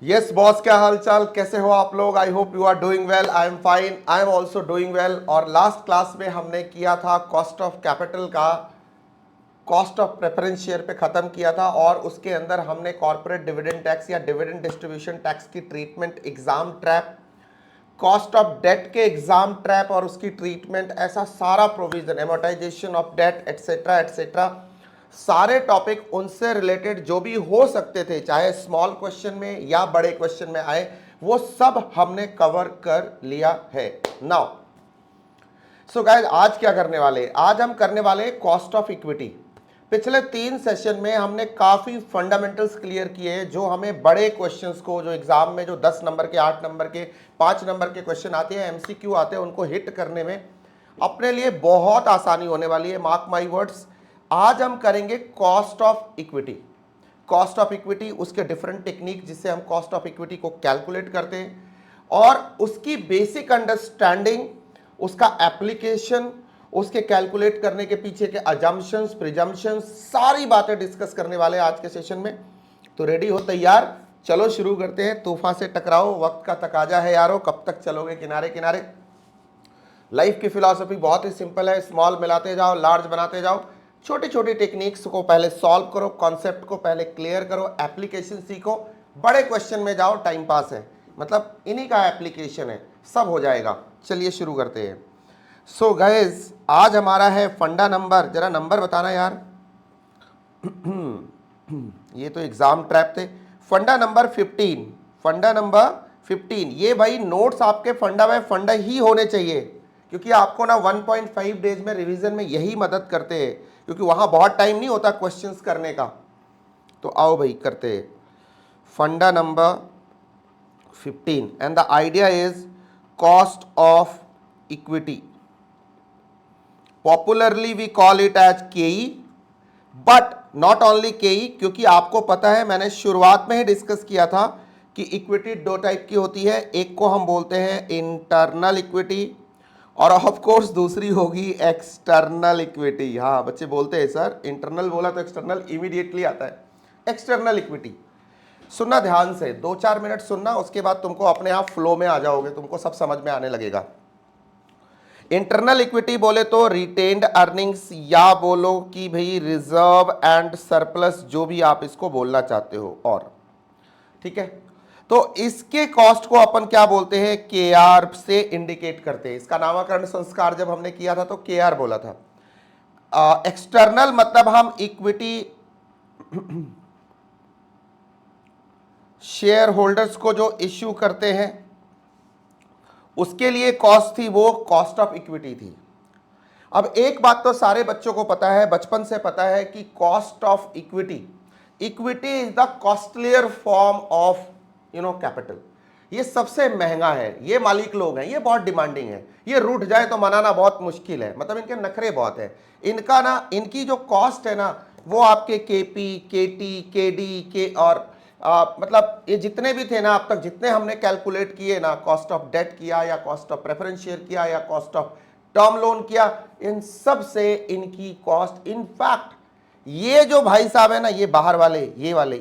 Yes boss, क्या हाल चाल, कैसे हो आप लोग? I hope you are doing well. I am fine, I am also doing well. और लास्ट क्लास में हमने किया था कॉस्ट ऑफ कैपिटल का कॉस्ट ऑफ प्रेफरेंस शेयर पे खत्म किया था, और उसके अंदर हमने कॉर्पोरेट डिविडेंड टैक्स या डिविडेंड डिस्ट्रीब्यूशन टैक्स की treatment, exam trap, cost of debt के एग्जाम ट्रैप और उसकी ट्रीटमेंट, ऐसा सारा provision, amortization of debt et cetera et cetera, सारे टॉपिक उनसे रिलेटेड जो भी हो सकते थे, चाहे स्मॉल क्वेश्चन में या बड़े क्वेश्चन में आए, वो सब हमने कवर कर लिया है। नाउ सो गाइस, आज क्या करने वाले? आज हम करने वाले कॉस्ट ऑफ इक्विटी। पिछले 3 सेशन में हमने काफी फंडामेंटल्स क्लियर किए हैं, जो हमें बड़े क्वेश्चंस को, जो एग्जाम में जो 10 नंबर के, 8 नंबर के, 5 नंबर के क्वेश्चन आते हैं, एमसीक्यू आते हैं, उनको हिट करने में अपने लिए बहुत आसानी होने वाली है। मार्क माई वर्ड्स, आज हम करेंगे cost of equity. Cost of equity, उसके डिफरेंट टेक्निक जिससे हम कॉस्ट ऑफ इक्विटी को कैलकुलेट करते हैं, और उसकी बेसिक अंडरस्टैंडिंग, उसका एप्लीकेशन, उसके कैलकुलेट करने के पीछे के अजम्पशंस, प्रिजम्पशंस, सारी बातें डिस्कस करने वाले आज के सेशन में। तो रेडी हो, तैयार? चलो शुरू करते हैं। तूफान से टकराओ, वक्त का तकाजा है यारो, कब तक चलोगे किनारे किनारे। लाइफ की फिलॉसफी बहुत ही सिंपल है, स्मॉल मिलाते जाओ, लार्ज बनाते जाओ। छोटी छोटी टेक्निक्स को पहले सॉल्व करो, कॉन्सेप्ट को पहले क्लियर करो, एप्लीकेशन सीखो, बड़े क्वेश्चन में जाओ, टाइम पास है, मतलब इन्हीं का एप्लीकेशन है, सब हो जाएगा। चलिए शुरू करते हैं। सो गाइस, आज हमारा है फंडा नंबर, जरा नंबर बताना यार। ये तो एग्जाम ट्रैप थे। फंडा नंबर 15, फंडा नंबर 15। ये भाई नोट्स आपके फंडा में फंडा ही होने चाहिए, क्योंकि आपको ना 1.5 डेज में रिवीजन में यही मदद करते हैं, क्योंकि वहां बहुत टाइम नहीं होता क्वेश्चंस करने का। तो आओ भाई करते हैं। फंडा number 15 and the idea is cost of equity. Popularly we call it as KE, but not only KE, क्योंकि आपको पता है, मैंने शुरुआत में ही डिस्कस किया था कि इक्विटी 2 टाइप की होती है। एक को हम बोलते हैं इंटरनल इक्विटी, और ऑफ कोर्स दूसरी होगी एक्सटर्नल इक्विटी। हाँ, बच्चे बोलते हैं सर इंटरनल बोला तो एक्सटर्नल इमीडिएटली आता है। एक्सटर्नल इक्विटी, सुनना ध्यान से, 2-4 मिनट सुनना, उसके बाद तुमको अपने आप फ्लो में आ जाओगे, तुमको सब समझ में आने लगेगा। इंटरनल इक्विटी बोले तो रिटेन्ड अर्निंग्स, या बोलो कि भाई रिजर्व एंड सरप्लस, जो भी आप इसको बोलना चाहते हो। और ठीक है, तो इसके कॉस्ट को अपन क्या बोलते हैं? केआर से इंडिकेट करते हैं। इसका नामकरण संस्कार जब हमने किया था तो केआर बोला था। एक्सटर्नल मतलब हम इक्विटी शेयर होल्डर्स को जो इश्यू करते हैं, उसके लिए कॉस्ट थी, वो कॉस्ट ऑफ इक्विटी थी। अब एक बात तो सारे बच्चों को पता है, बचपन से पता है, कि cost of equity, equity is the costlier form of capital. ये सबसे महंगा है, ये मालिक लोग हैं, ये बहुत डिमांडिंग है, ये रूठ जाए तो मनाना बहुत मुश्किल है, मतलब इनके नखरे बहुत है। इनका ना, इनकी जो कॉस्ट है ना, वो आपके केपी, केटी, केडी के और मतलब ये जितने भी थे ना अब तक, जितने हमने कैलकुलेट किए ना, कॉस्ट ऑफ डेट किया या कॉस्ट ऑफ प्रेफरेंस शेयर किया या कॉस्ट ऑफ टर्म लोन किया, इन सब से इनकी कॉस्ट, इनफैक्ट ये जो भाई साहब है ना, ये बाहर वाले, ये वाले,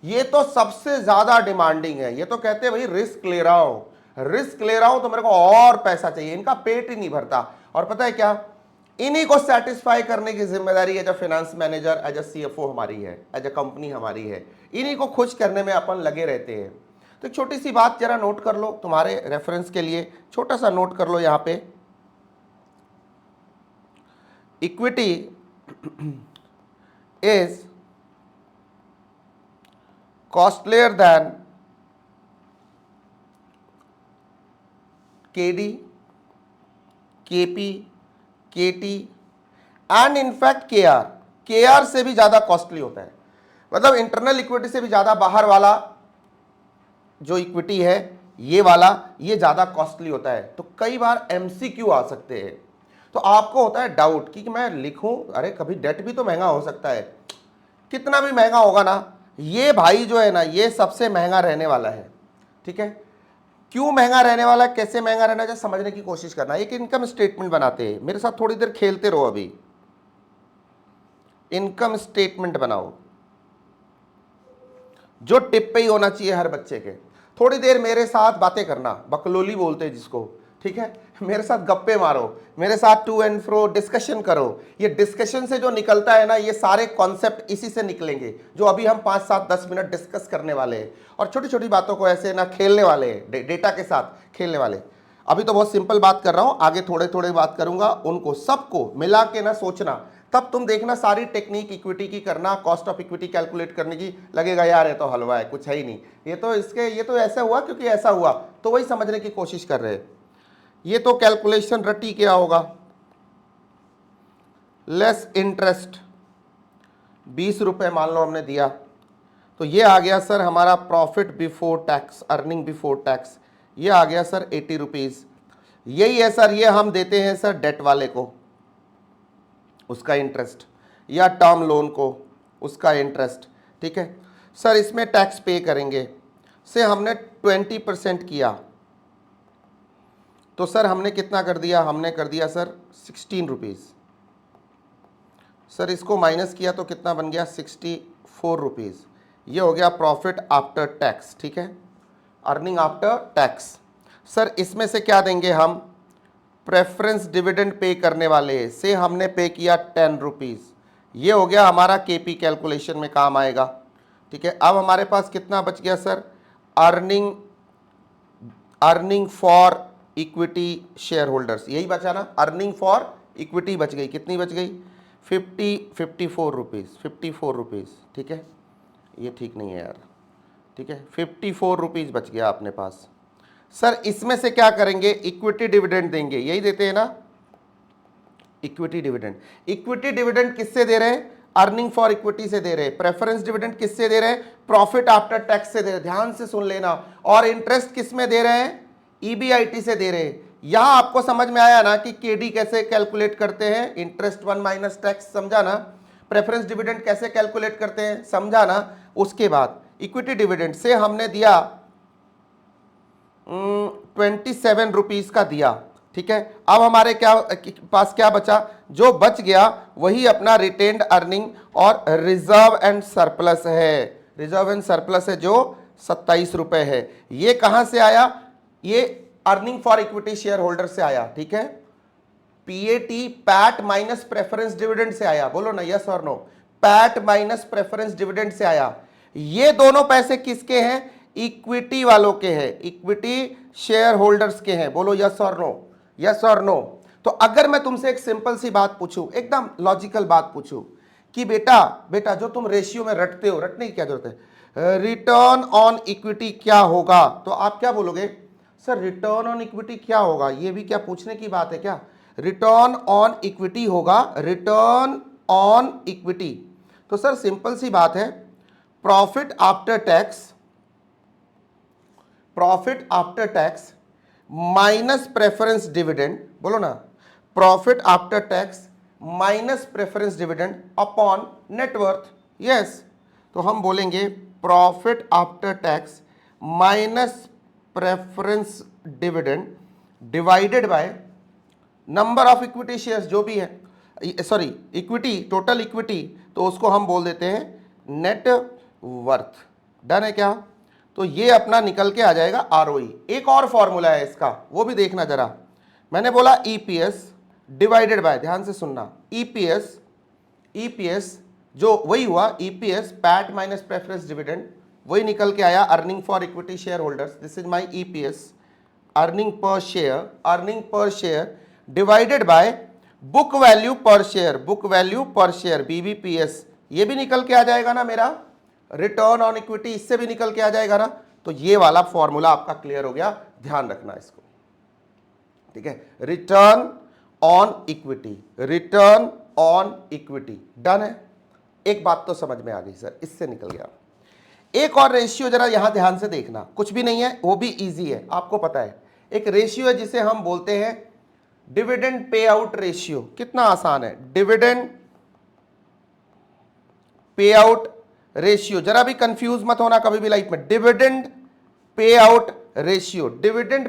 ये तो सबसे ज्यादा डिमांडिंग है। ये तो कहते हैं भाई रिस्क ले रहा हूं, रिस्क ले रहा हूं तो मेरे को और पैसा चाहिए, इनका पेट ही नहीं भरता। और पता है क्या, इन्हीं को सेटिस्फाई करने की जिम्मेदारी as a finance manager, as a CFO हमारी है, एज अ कंपनी हमारी है। इन्हीं को खुश करने में अपन लगे रहते हैं। तो छोटी सी बात जरा नोट कर लो, तुम्हारे रेफरेंस के लिए छोटा सा नोट कर लो यहां पे। Equity is costlier than KD, KP, KT and in fact KR। KR से भी ज्यादा कॉस्टली होता है, मतलब इंटरनल इक्विटी से भी ज्यादा बाहर वाला जो इक्विटी है, ये वाला, ये ज्यादा कॉस्टली होता है। तो कई बार MCQ आ सकते हैं, तो आपको होता है डाउट कि मैं लिखूं, अरे कभी डेट भी तो महंगा हो सकता है। कितना भी महंगा होगा ना, ये भाई जो है ना, ये सबसे महंगा रहने वाला है। ठीक है, क्यों महंगा रहने वाला है, कैसे महंगा रहना चाहिए, समझने की कोशिश करना। एक इनकम स्टेटमेंट बनाते हैं, मेरे साथ थोड़ी देर खेलते रहो। अभी इनकम स्टेटमेंट बनाओ, जो टिप पे ही होना चाहिए हर बच्चे के। थोड़ी देर मेरे साथ बातें करना, बकलोली बोलते हैं जिसको, ठीक है, मेरे साथ गप्पे मारो, मेरे साथ टू एंड फ्रो डिस्कशन करो। ये डिस्कशन से जो निकलता है ना, ये सारे कॉन्सेप्ट इसी से निकलेंगे जो अभी हम 5, 7, 10 मिनट डिस्कस करने वाले हैं। और छोटी छोटी बातों को ऐसे ना खेलने वाले हैं, डेटा के साथ खेलने वाले। अभी तो बहुत सिंपल बात कर रहा हूं, आगे थोड़े थोड़े बात करूंगा, उनको सबको मिला के ना सोचना, तब तुम देखना सारी टेक्निक इक्विटी की करना, कॉस्ट ऑफ इक्विटी कैलकुलेट करने की। लगेगा यार ये तो हलवा है, कुछ है ही नहीं, ये तो ऐसा हुआ क्योंकि ऐसा हुआ, तो वही समझने की कोशिश कर रहे हैं। ये तो कैलकुलेशन रटी क्या होगा, लेस इंटरेस्ट 20 रुपए मान लो हमने दिया, तो ये आ गया सर हमारा profit before tax, earning before tax, ये आ गया सर 80 रुपीज। यही है सर, ये हम देते हैं सर डेट वाले को उसका इंटरेस्ट, या टर्म लोन को उसका इंटरेस्ट, ठीक है सर। इसमें टैक्स पे करेंगे, से हमने 20% किया, तो सर हमने कितना कर दिया, हमने कर दिया सर 16 रुपीज़। सर इसको माइनस किया तो कितना बन गया, 64 रुपीज़। ये हो गया प्रॉफिट आफ्टर टैक्स, ठीक है, अर्निंग आफ्टर टैक्स। सर इसमें से क्या देंगे हम, प्रेफरेंस डिविडेंड पे करने वाले हैं, से हमने पे किया 10 रुपीज़। ये हो गया हमारा केपी कैलकुलेशन में काम आएगा, ठीक है। अब हमारे पास कितना बच गया sir, earning for equity share holders, यही बचा ना, अर्निंग फॉर इक्विटी बच गई, कितनी बच गई, 54 रुपीज़, ठीक है, ये ठीक नहीं है यार, ठीक है, 54 रुपीज़ बच गया अपने पास। सर इसमें से क्या करेंगे, इक्विटी डिविडेंड देंगे, यही देते हैं ना, इक्विटी डिविडेंड। इक्विटी डिविडेंड किससे दे रहे हैं, अर्निंग फॉर इक्विटी से दे रहे हैं। प्रेफरेंस डिविडेंड किससे दे रहे हैं, प्रॉफिट आफ्टर टैक्स से दे रहे हैं, ध्यान से सुन लेना। और इंटरेस्ट किस में दे रहे हैं, ईबीआईटी से दे रहे हैं। यहां आपको समझ में आया ना कि केडी कैसे कैलकुलेट करते हैं, इंटरेस्ट 1 माइनस टैक्स, समझा ना। प्रेफरेंस डिविडेंड कैसे कैलकुलेट करते हैं, समझा ना। उसके बाद इक्विटी डिविडेंड से हमने दिया 27 रुपीज का दिया, ठीक है। अब हमारे पास क्या बचा, जो बच गया वही अपना रिटेन्ड अर्निंग और रिजर्व एंड सरप्लस है। रिजर्व एंड सरप्लस है जो 27 रुपए है। ये कहां से आया, ये earning for equity share holder से आया, ठीक है। PAT, PAT minus preference dividend से आया, बोलो ना यस और no, PAT minus preference dividend से आया। ये दोनों पैसे किसके हैं, इक्विटी वालों के हैं, इक्विटी शेयर होल्डर्स के हैं, बोलो यस और नो, यस और नो। तो अगर मैं तुमसे एक सिंपल सी बात पूछूं, एकदम लॉजिकल बात पूछूं कि बेटा जो तुम रेशियो में रटते हो, रटने की क्या जरूरत है, रिटर्न ऑन इक्विटी क्या होगा, तो आप क्या बोलोगे, सर रिटर्न ऑन इक्विटी क्या होगा, ये भी क्या पूछने की बात है क्या, रिटर्न ऑन इक्विटी होगा, रिटर्न ऑन इक्विटी। तो सर सिंपल सी बात है, profit after tax minus preference dividend, बोलो ना, profit after tax minus preference dividend upon net worth, yes. तो हम बोलेंगे profit after tax minus preference dividend divided by number of equity shares जो भी है, सॉरी इक्विटी, टोटल इक्विटी, तो उसको हम बोल देते हैं नेट वर्थ। डन है क्या, तो ये अपना निकल के आ जाएगा आरओई। एक और फॉर्मूला है इसका, वो भी देखना जरा। मैंने बोला ईपीएस डिवाइडेड बाय, ध्यान से सुनना, ईपीएस जो वही हुआ, EPS PAT minus preference dividend, वही निकल के आया earning for equity share holders, this is my EPS, earning per share divided bye book value पर शेयर, बीबीपीएस, ये भी निकल के आ जाएगा ना मेरा, रिटर्न ऑन इक्विटी इससे भी निकल के आ जाएगा ना। तो ये वाला फॉर्मूला आपका क्लियर हो गया, ध्यान रखना इसको, ठीक है। रिटर्न ऑन इक्विटी, डन है। एक बात तो समझ में आ गई सर, इससे निकल गया। एक और रेशियो जरा यहां ध्यान से देखना, कुछ भी नहीं है, वो भी इजी है, आपको पता है। एक रेशियो है जिसे हम बोलते हैं डिविडेंड पे आउट रेशियो। कितना आसान है, डिविडेंड पे आउट रेशियो, जरा भी कंफ्यूज मत होना कभी भी लाइफ में। Dividend pay out ratio, dividend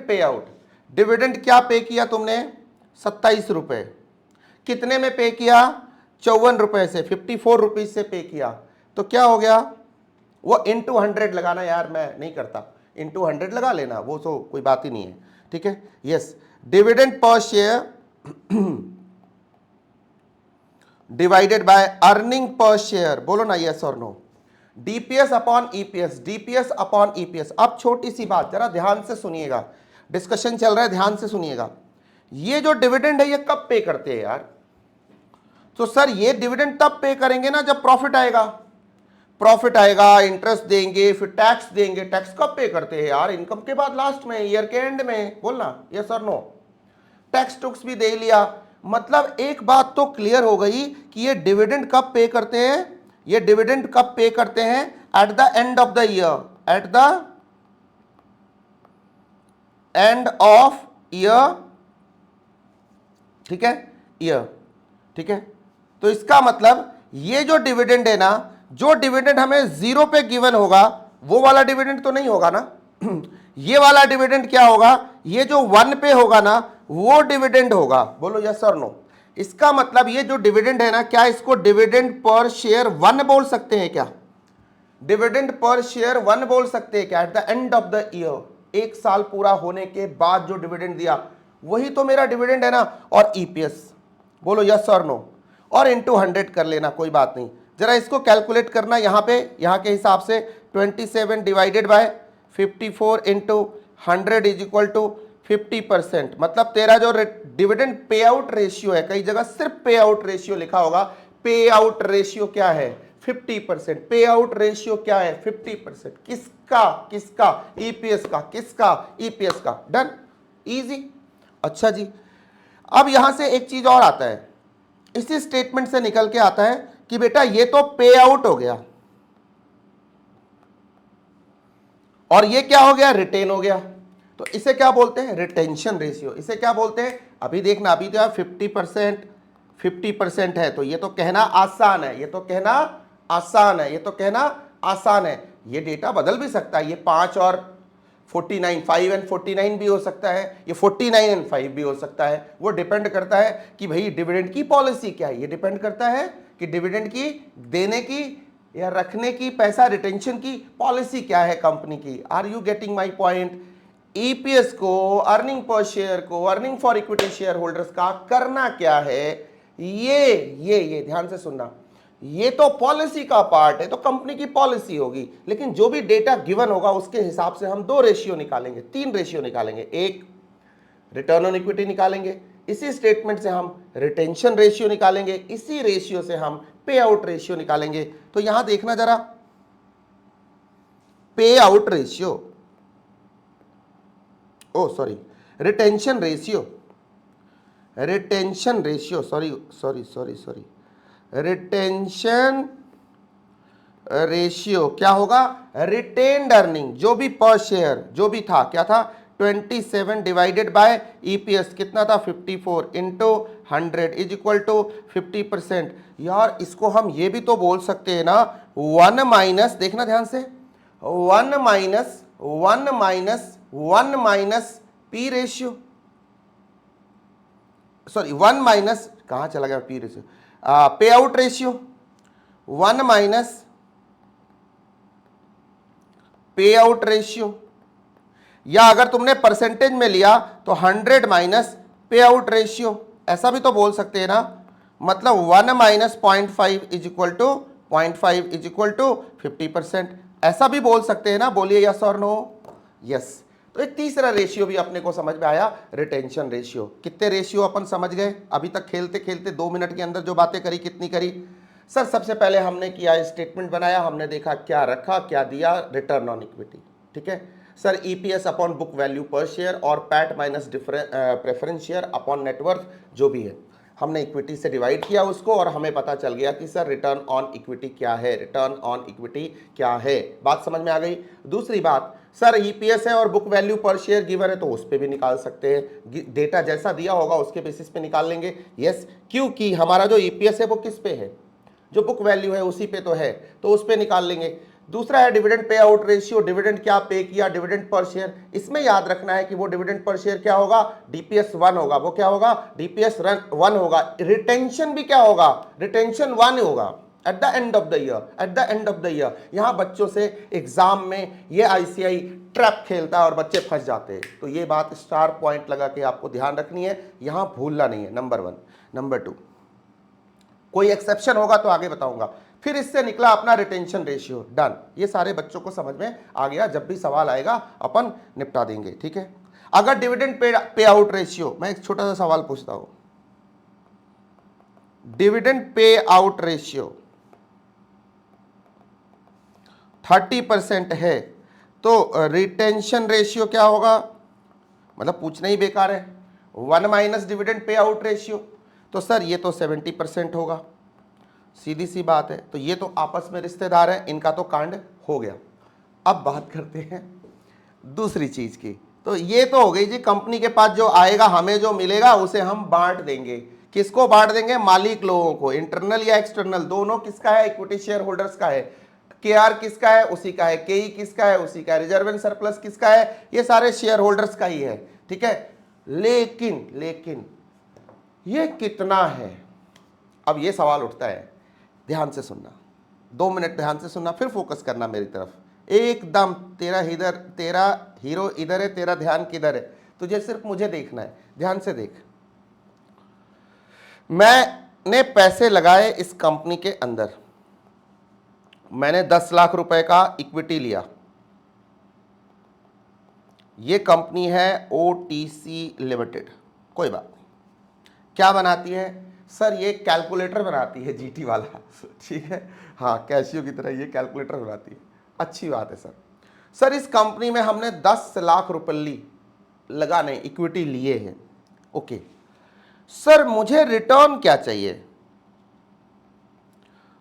क्या पे किया तुमने, 27 रुपए, कितने में पे किया, 54 रुपए से, 54 रुपीज से पे किया, तो क्या हो गया, वो इंटू 100 लगाना यार मैं नहीं करता, इंटू 100 लगा लेना, वो तो कोई बात ही नहीं है, ठीक है। Yes, dividend per share divided by earning per share, बोलो ना यस और no. DPS upon EPS, DPS upon EPS. अब छोटी सी बात जरा ध्यान से सुनिएगा, डिस्कशन चल रहा है, ध्यान से सुनिएगा। ये जो डिविडेंड है ये कब पे करते हैं यार? तो सर ये डिविडेंड तब पे करेंगे ना जब प्रॉफिट आएगा, प्रॉफिट आएगा, इंटरेस्ट देंगे, फिर टैक्स देंगे। टैक्स कब पे करते हैं यार? इनकम के बाद, लास्ट में, ईयर के एंड में। बोलना यस और नो। टैक्स टुक्स भी दे लिया, मतलब एक बात तो क्लियर हो गई कि ये डिविडेंड कब पे करते हैं, ये डिविडेंड कब पे करते हैं? Eight the end of the year, eight the end of year, ठीक है, ईयर, ठीक है। तो इसका मतलब ये जो डिविडेंड है ना, जो डिविडेंड हमें 0 पे गिवन होगा वो वाला डिविडेंड तो नहीं होगा ना। ये वाला डिविडेंड क्या होगा? ये जो 1 पे होगा ना वो डिविडेंड होगा। बोलो यस और नो। इसका मतलब ये जो डिविडेंड है ना, क्या इसको डिविडेंड पर शेयर 1 बोल सकते हैं क्या? डिविडेंड पर शेयर 1 बोल सकते हैं क्या? Eight the end of the year, एक साल पूरा होने के बाद जो डिविडेंड दिया वही तो मेरा डिविडेंड है ना। और ईपीएस, बोलो यस और नो। और इंटू 100 कर लेना, कोई बात नहीं। जरा इसको कैलकुलेट करना यहाँ पे, यहाँ के हिसाब से 27 divided by 54 into 100 is equal to 50%। मतलब तेरा जो डिविडेंड पे आउट रेशियो है, कई जगह सिर्फ पे आउट रेशियो लिखा होगा, पे आउट रेशियो क्या है? 50%। पे आउट रेशियो क्या है? 50%। किसका? किसका? ईपीएस का। किसका? ईपीएस का। Done, easy. अच्छा जी, अब यहां से एक चीज और आता है, इसी स्टेटमेंट से निकल के आता है कि बेटा ये तो पे आउट हो गया और ये क्या हो गया? रिटेन हो गया। तो इसे क्या बोलते हैं? Retention ratio. इसे क्या बोलते हैं? अभी देखना, अभी तो 50% है, तो ये तो कहना आसान है, ये तो कहना आसान है, ये तो कहना आसान है। ये डेटा बदल भी सकता है, ये 5 और 49, 5 एंड 49 भी हो सकता है, ये 49 एंड 5 भी हो सकता है। वो डिपेंड करता है कि भाई डिविडेंड की पॉलिसी क्या है। ये डिपेंड करता है कि डिविडेंड की देने की या रखने की, पैसा रिटेंशन की पॉलिसी क्या है कंपनी की। Are you getting my point? EPS को, अर्निंग पर शेयर को, earning for equity share holders का करना क्या है? ये ध्यान से सुनना, ये तो पॉलिसी का पार्ट है, तो कंपनी की पॉलिसी होगी, लेकिन जो भी डेटा गिवन होगा उसके हिसाब से हम 2 रेशियो निकालेंगे, 3 रेशियो निकालेंगे। एक रिटर्न ऑन इक्विटी निकालेंगे, इसी स्टेटमेंट से हम रिटेंशन रेशियो निकालेंगे, इसी रेशियो से हम पे आउट रेशियो निकालेंगे। तो यहां देखना जरा, pay out ratio, oh sorry, retention ratio, retention ratio, sorry, retention ratio क्या होगा? रिटेन्ड अर्निंग, जो भी पर शेयर जो भी था, क्या था? 27 डिवाइडेड बाय ईपीएस कितना था? 54 इंटू 100 इज इक्वल टू 50%। यार इसको हम ये भी तो बोल सकते हैं ना, 1 माइनस, देखना ध्यान से, 1 minus P ratio, sorry 1 minus, कहां चला गया पी रेशियो, पे आउट रेशियो, 1 माइनस पे आउट रेशियो, या अगर तुमने परसेंटेज में लिया तो 100 माइनस पे आउट रेशियो, ऐसा भी तो बोल सकते हैं ना। मतलब 1 minus 0.5 is equal to 0.5 is equal to 50%, ऐसा भी बोल सकते हैं ना। बोलिए यस और नो। यस। तो एक तीसरा रेशियो भी अपने को समझ में आया, रिटेंशन रेशियो। कितने रेशियो अपन समझ गए अभी तक? खेलते खेलते 2 मिनट के अंदर जो बातें करी, कितनी करी? सर सबसे पहले हमने किया, स्टेटमेंट बनाया, हमने देखा क्या रखा, क्या दिया, रिटर्न ऑन इक्विटी, ठीक है sir. EPS upon book value पर शेयर और PAT minus preference share upon net worth, जो भी है हमने इक्विटी से डिवाइड किया उसको, और हमें पता चल गया कि सर रिटर्न ऑन इक्विटी क्या है, रिटर्न ऑन इक्विटी क्या है। बात समझ में आ गई। दूसरी बात, सर ईपीएस है और बुक वैल्यू पर शेयर गिवन है, तो उस पर भी निकाल सकते हैं, डेटा जैसा दिया होगा उसके बेसिस पे निकाल लेंगे। यस, क्योंकि हमारा जो ईपीएस है वो किस पे है? जो बुक वैल्यू है उसी पे तो है, तो उस पे निकाल लेंगे। दूसरा है dividend pay out ratio, dividend क्या पे किया, डिविडेंड पर शेयर। इसमें याद रखना है कि वो डिविडेंड पर शेयर क्या होगा? डीपीएस 1 होगा। वो क्या होगा? डीपीएस 1 होगा। रिटेंशन भी क्या होगा? रिटेंशन 1 होगा। Eight the end of the year, eight the end of the year. यहां बच्चों से एग्जाम में ये आईसीआई ट्रैप खेलता है और बच्चे फंस जाते हैं। तो ये बात स्टार पॉइंट लगा के आपको ध्यान रखनी है, यहां भूलना नहीं है। नंबर 1। नंबर 2, कोई एक्सेप्शन होगा तो आगे बताऊंगा। फिर इससे निकला अपना रिटेंशन रेशियो। डन, ये सारे बच्चों को समझ में आ गया। जब भी सवाल आएगा अपन निपटा देंगे, ठीक है। अगर डिविडेंड पे आउट रेशियो, मैं एक छोटा सा सवाल पूछता हूं, डिविडेंड पे आउट रेशियो 30% है तो रिटेंशन रेशियो क्या होगा? मतलब पूछना ही बेकार है। 1 minus dividend pay out ratio, तो सर ये तो 70% होगा, सीधी सी बात है। तो ये तो आपस में रिश्तेदार है, इनका तो कांड हो गया। अब बात करते हैं दूसरी चीज की। तो ये तो हो गई जी, कंपनी के पास जो आएगा, हमें जो मिलेगा उसे हम बांट देंगे। किसको बांट देंगे? मालिक लोगों को, इंटरनल या एक्सटर्नल दोनों। किसका है? इक्विटी शेयर होल्डर्स का है। केआर किसका है? उसी का है। केई किसका है? उसी का है। रिजर्व एंड सरप्लस किसका है? ये सारे शेयर होल्डर्स का ही है, ठीक है। लेकिन ये कितना है? अब ये सवाल उठता है, ध्यान से सुनना, 2 मिनट ध्यान से सुनना, फिर फोकस करना मेरी तरफ एकदम। तेरा हीरो इधर है, तेरा ध्यान किधर है? तुझे सिर्फ मुझे देखना है, ध्यान से देख। मैंने पैसे लगाए इस कंपनी के अंदर, मैंने 10 लाख रुपए का इक्विटी लिया। ये कंपनी है ओटीसी लिमिटेड, कोई बात नहीं। क्या बनाती है? सर ये कैलकुलेटर बनाती है, जीटी वाला, ठीक है। हाँ, कैशियो की तरह ये कैलकुलेटर बनाती है। अच्छी बात है सर। सर इस कंपनी में हमने 10 लाख रुपये लगाने इक्विटी लिए हैं। ओके सर, मुझे रिटर्न क्या चाहिए?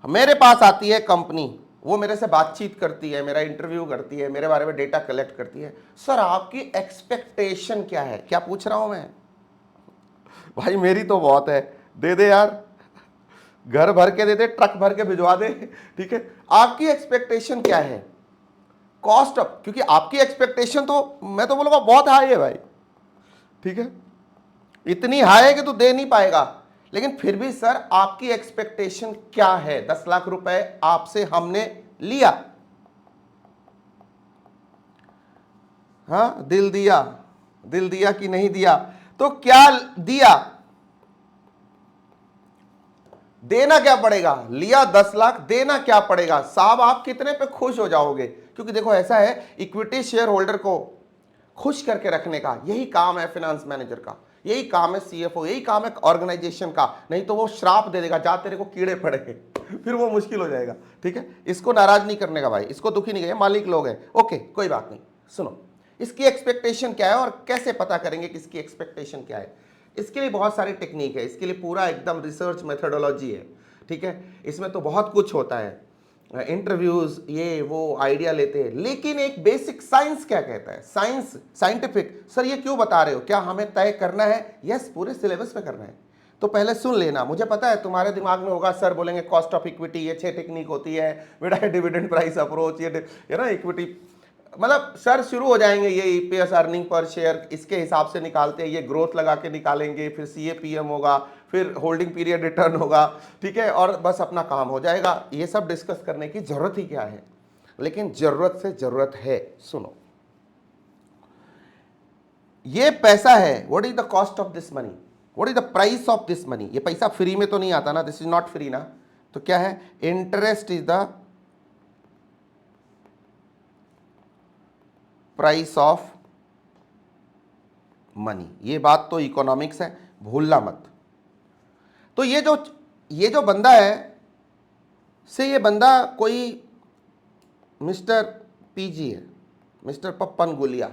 मेरे पास आती है कंपनी, वो मेरे से बातचीत करती है, मेरा इंटरव्यू करती है, मेरे बारे में डेटा कलेक्ट करती है। सर आपकी एक्सपेक्टेशन क्या है? क्या पूछ रहा हूं मैं? भाई मेरी तो बहुत है, दे दे यार, घर भर के दे दे, ट्रक भर के भिजवा दे, ठीक है। आपकी एक्सपेक्टेशन क्या है? कॉस्ट ऑफ, क्योंकि आपकी एक्सपेक्टेशन तो मैं तो बोलूंगा बहुत हाई है भाई, ठीक है। इतनी हाई है कि तू दे नहीं पाएगा, लेकिन फिर भी सर आपकी एक्सपेक्टेशन क्या है? 10 लाख रुपए आपसे हमने लिया, हाँ दिल दिया कि नहीं दिया? तो क्या दिया? देना क्या पड़ेगा? लिया 10 लाख, देना क्या पड़ेगा? साहब आप कितने पे खुश हो जाओगे? क्योंकि देखो ऐसा है, इक्विटी शेयर होल्डर को खुश करके रखने का यही काम है फाइनेंस मैनेजर का, यही काम है सीएफओ, यही काम है ऑर्गेनाइजेशन का। नहीं तो वो श्राप दे देगा, जा तेरे को कीड़े पड़े, फिर वो मुश्किल हो जाएगा, ठीक है। इसको नाराज नहीं करने का भाई, इसको दुखी नहीं करेगा, मालिक लोग हैं। ओके कोई बात नहीं, सुनो इसकी एक्सपेक्टेशन क्या है और कैसे पता करेंगे कि इसकी एक्सपेक्टेशन क्या है? इसके लिए बहुत सारी टेक्निक है, इसके लिए पूरा एकदम रिसर्च मेथोडोलॉजी है, ठीक है। इसमें तो बहुत कुछ होता है, इंटरव्यूज, ये वो आइडिया लेते हैं। लेकिन एक बेसिक साइंस क्या कहता है? Science, scientific. सर ये क्यों बता रहे हो? क्या हमें तय करना है? यस, पूरे सिलेबस में करना है। तो पहले सुन लेना, मुझे पता है तुम्हारे दिमाग में होगा सर बोलेंगे कॉस्ट ऑफ इक्विटी, ये 6 टेक्निक होती है बेटा, डिविडेंड प्राइस अप्रोच, ये ना इक्विटी, मतलब सर शुरू हो जाएंगे ये ईपीएस अर्निंग पर शेयर, इसके हिसाब से निकालते हैं, ये ग्रोथ लगा के निकालेंगे, फिर सीएपीएम होगा, फिर होल्डिंग पीरियड रिटर्न होगा, ठीक है, और बस अपना काम हो जाएगा। ये सब डिस्कस करने की जरूरत ही क्या है? लेकिन जरूरत से जरूरत है। सुनो, ये पैसा है, what is the cost of this money, what is the price of this money? ये पैसा फ्री में तो नहीं आता ना, दिस इज नॉट फ्री ना। तो क्या है? Interest is the price of money. ये बात तो इकोनॉमिक्स है, भूलना मत। तो ये जो बंदा है, से ये बंदा कोई मिस्टर पीजी है, मिस्टर पप्पन गुलिया,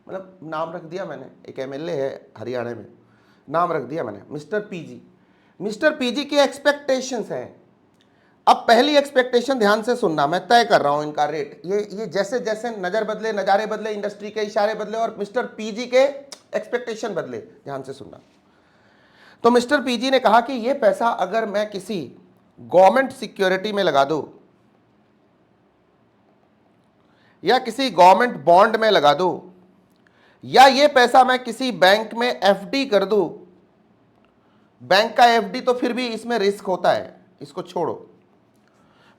मतलब नाम रख दिया मैंने, एक एमएलए है हरियाणा में, नाम रख दिया मैंने मिस्टर पीजी। मिस्टर पीजी की एक्सपेक्टेशंस हैं। अब पहली एक्सपेक्टेशन ध्यान से सुनना, मैं तय कर रहा हूं इनका रेट। ये जैसे जैसे नजर बदले, नजारे बदले, इंडस्ट्री के इशारे बदले और मिस्टर पीजी के एक्सपेक्टेशन बदले, ध्यान से सुनना। तो मिस्टर पीजी ने कहा कि ये पैसा अगर मैं किसी गवर्नमेंट सिक्योरिटी में लगा दूं या किसी गवर्नमेंट बॉन्ड में लगा दूं या ये पैसा मैं किसी बैंक में एफडी कर दूं, बैंक का एफडी तो फिर भी इसमें रिस्क होता है, इसको छोड़ो,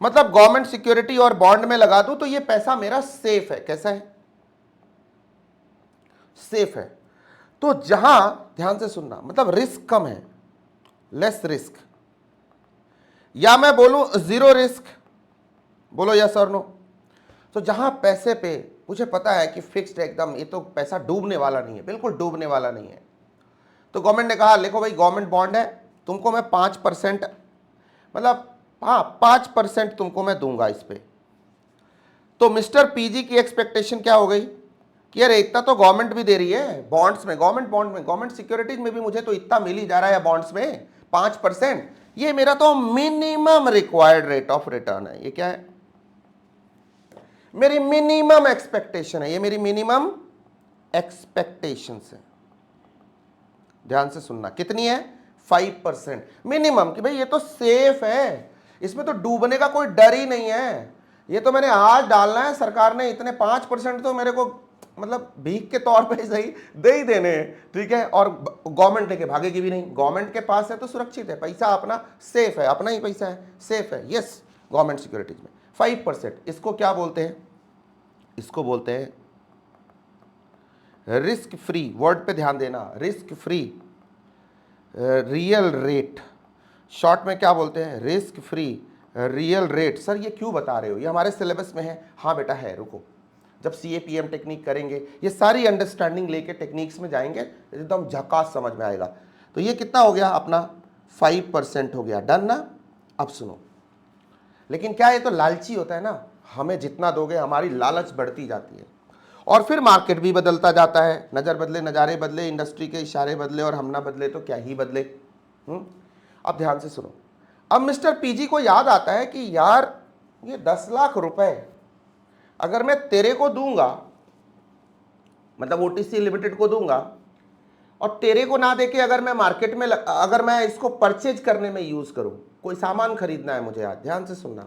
मतलब गवर्नमेंट सिक्योरिटी और बॉन्ड में लगा दूं तो ये पैसा मेरा सेफ है। कैसा है? सेफ है। तो जहां, ध्यान से सुनना, मतलब रिस्क कम है, लेस रिस्क, या मैं बोलूं जीरो रिस्क, बोलो यस और नो। तो जहां पैसे पे मुझे पता है कि फिक्स्ड एकदम, ये तो पैसा डूबने वाला नहीं है, बिल्कुल डूबने वाला नहीं है, तो गवर्नमेंट ने कहा देखो भाई गवर्नमेंट बॉन्ड है, तुमको मैं 5%, मतलब हाँ 5% तुमको मैं दूंगा इस पे। तो मिस्टर पीजी की एक्सपेक्टेशन क्या हो गई कि यार इतना तो गवर्नमेंट भी दे रही है बॉन्ड्स में, गवर्नमेंट बॉन्ड में, गवर्नमेंट सिक्योरिटीज में भी मुझे तो इतना मिल ही जा रहा है बॉन्ड्स में 5%, ये मेरा तो minimum required rate of return है। ये क्या है? मेरी मिनिमम एक्सपेक्टेशन है, ये मेरी मिनिमम एक्सपेक्टेशन है। ध्यान से सुनना, कितनी है? 5% मिनिमम, कि भाई ये तो सेफ है, इसमें तो डूबने का कोई डर ही नहीं है, ये तो मैंने आज डालना है, सरकार ने इतने 5% तो मेरे को मतलब भीख के तौर पे सही दे ही देने हैं, ठीक है, और गवर्नमेंट लेके भागेगी भी नहीं, गवर्नमेंट के पास है तो सुरक्षित है, पैसा अपना सेफ है, अपना ही पैसा है, सेफ है, यस गवर्नमेंट सिक्योरिटीज में 5%। इसको क्या बोलते हैं? इसको बोलते हैं रिस्क फ्री, वर्ड पे ध्यान देना, risk free real rate, short में क्या बोलते हैं? Risk free real rate. Sir ये क्यों बता रहे हो, ये हमारे सिलेबस में है। हाँ बेटा है, रुको, जब CAPM टेक्निक करेंगे ये सारी अंडरस्टैंडिंग लेके टेक्निक्स में जाएंगे, एकदम झकास समझ में आएगा। तो ये कितना हो गया अपना? 5% हो गया, डन ना। अब सुनो, लेकिन क्या ये तो लालची होता है ना, हमें जितना दोगे हमारी लालच बढ़ती जाती है, और फिर मार्केट भी बदलता जाता है, नज़र बदले नज़ारे बदले, इंडस्ट्री के इशारे बदले, और हम ना बदले तो क्या ही बदले। अब ध्यान से सुनो, अब मिस्टर पीजी को याद आता है कि यार ये 10 लाख रुपए अगर मैं तेरे को दूंगा, मतलब OTC लिमिटेड को दूंगा, और तेरे को ना देके अगर मैं मार्केट में अगर मैं इसको परचेज करने में यूज करूं, कोई सामान खरीदना है मुझे आज, ध्यान से सुनना,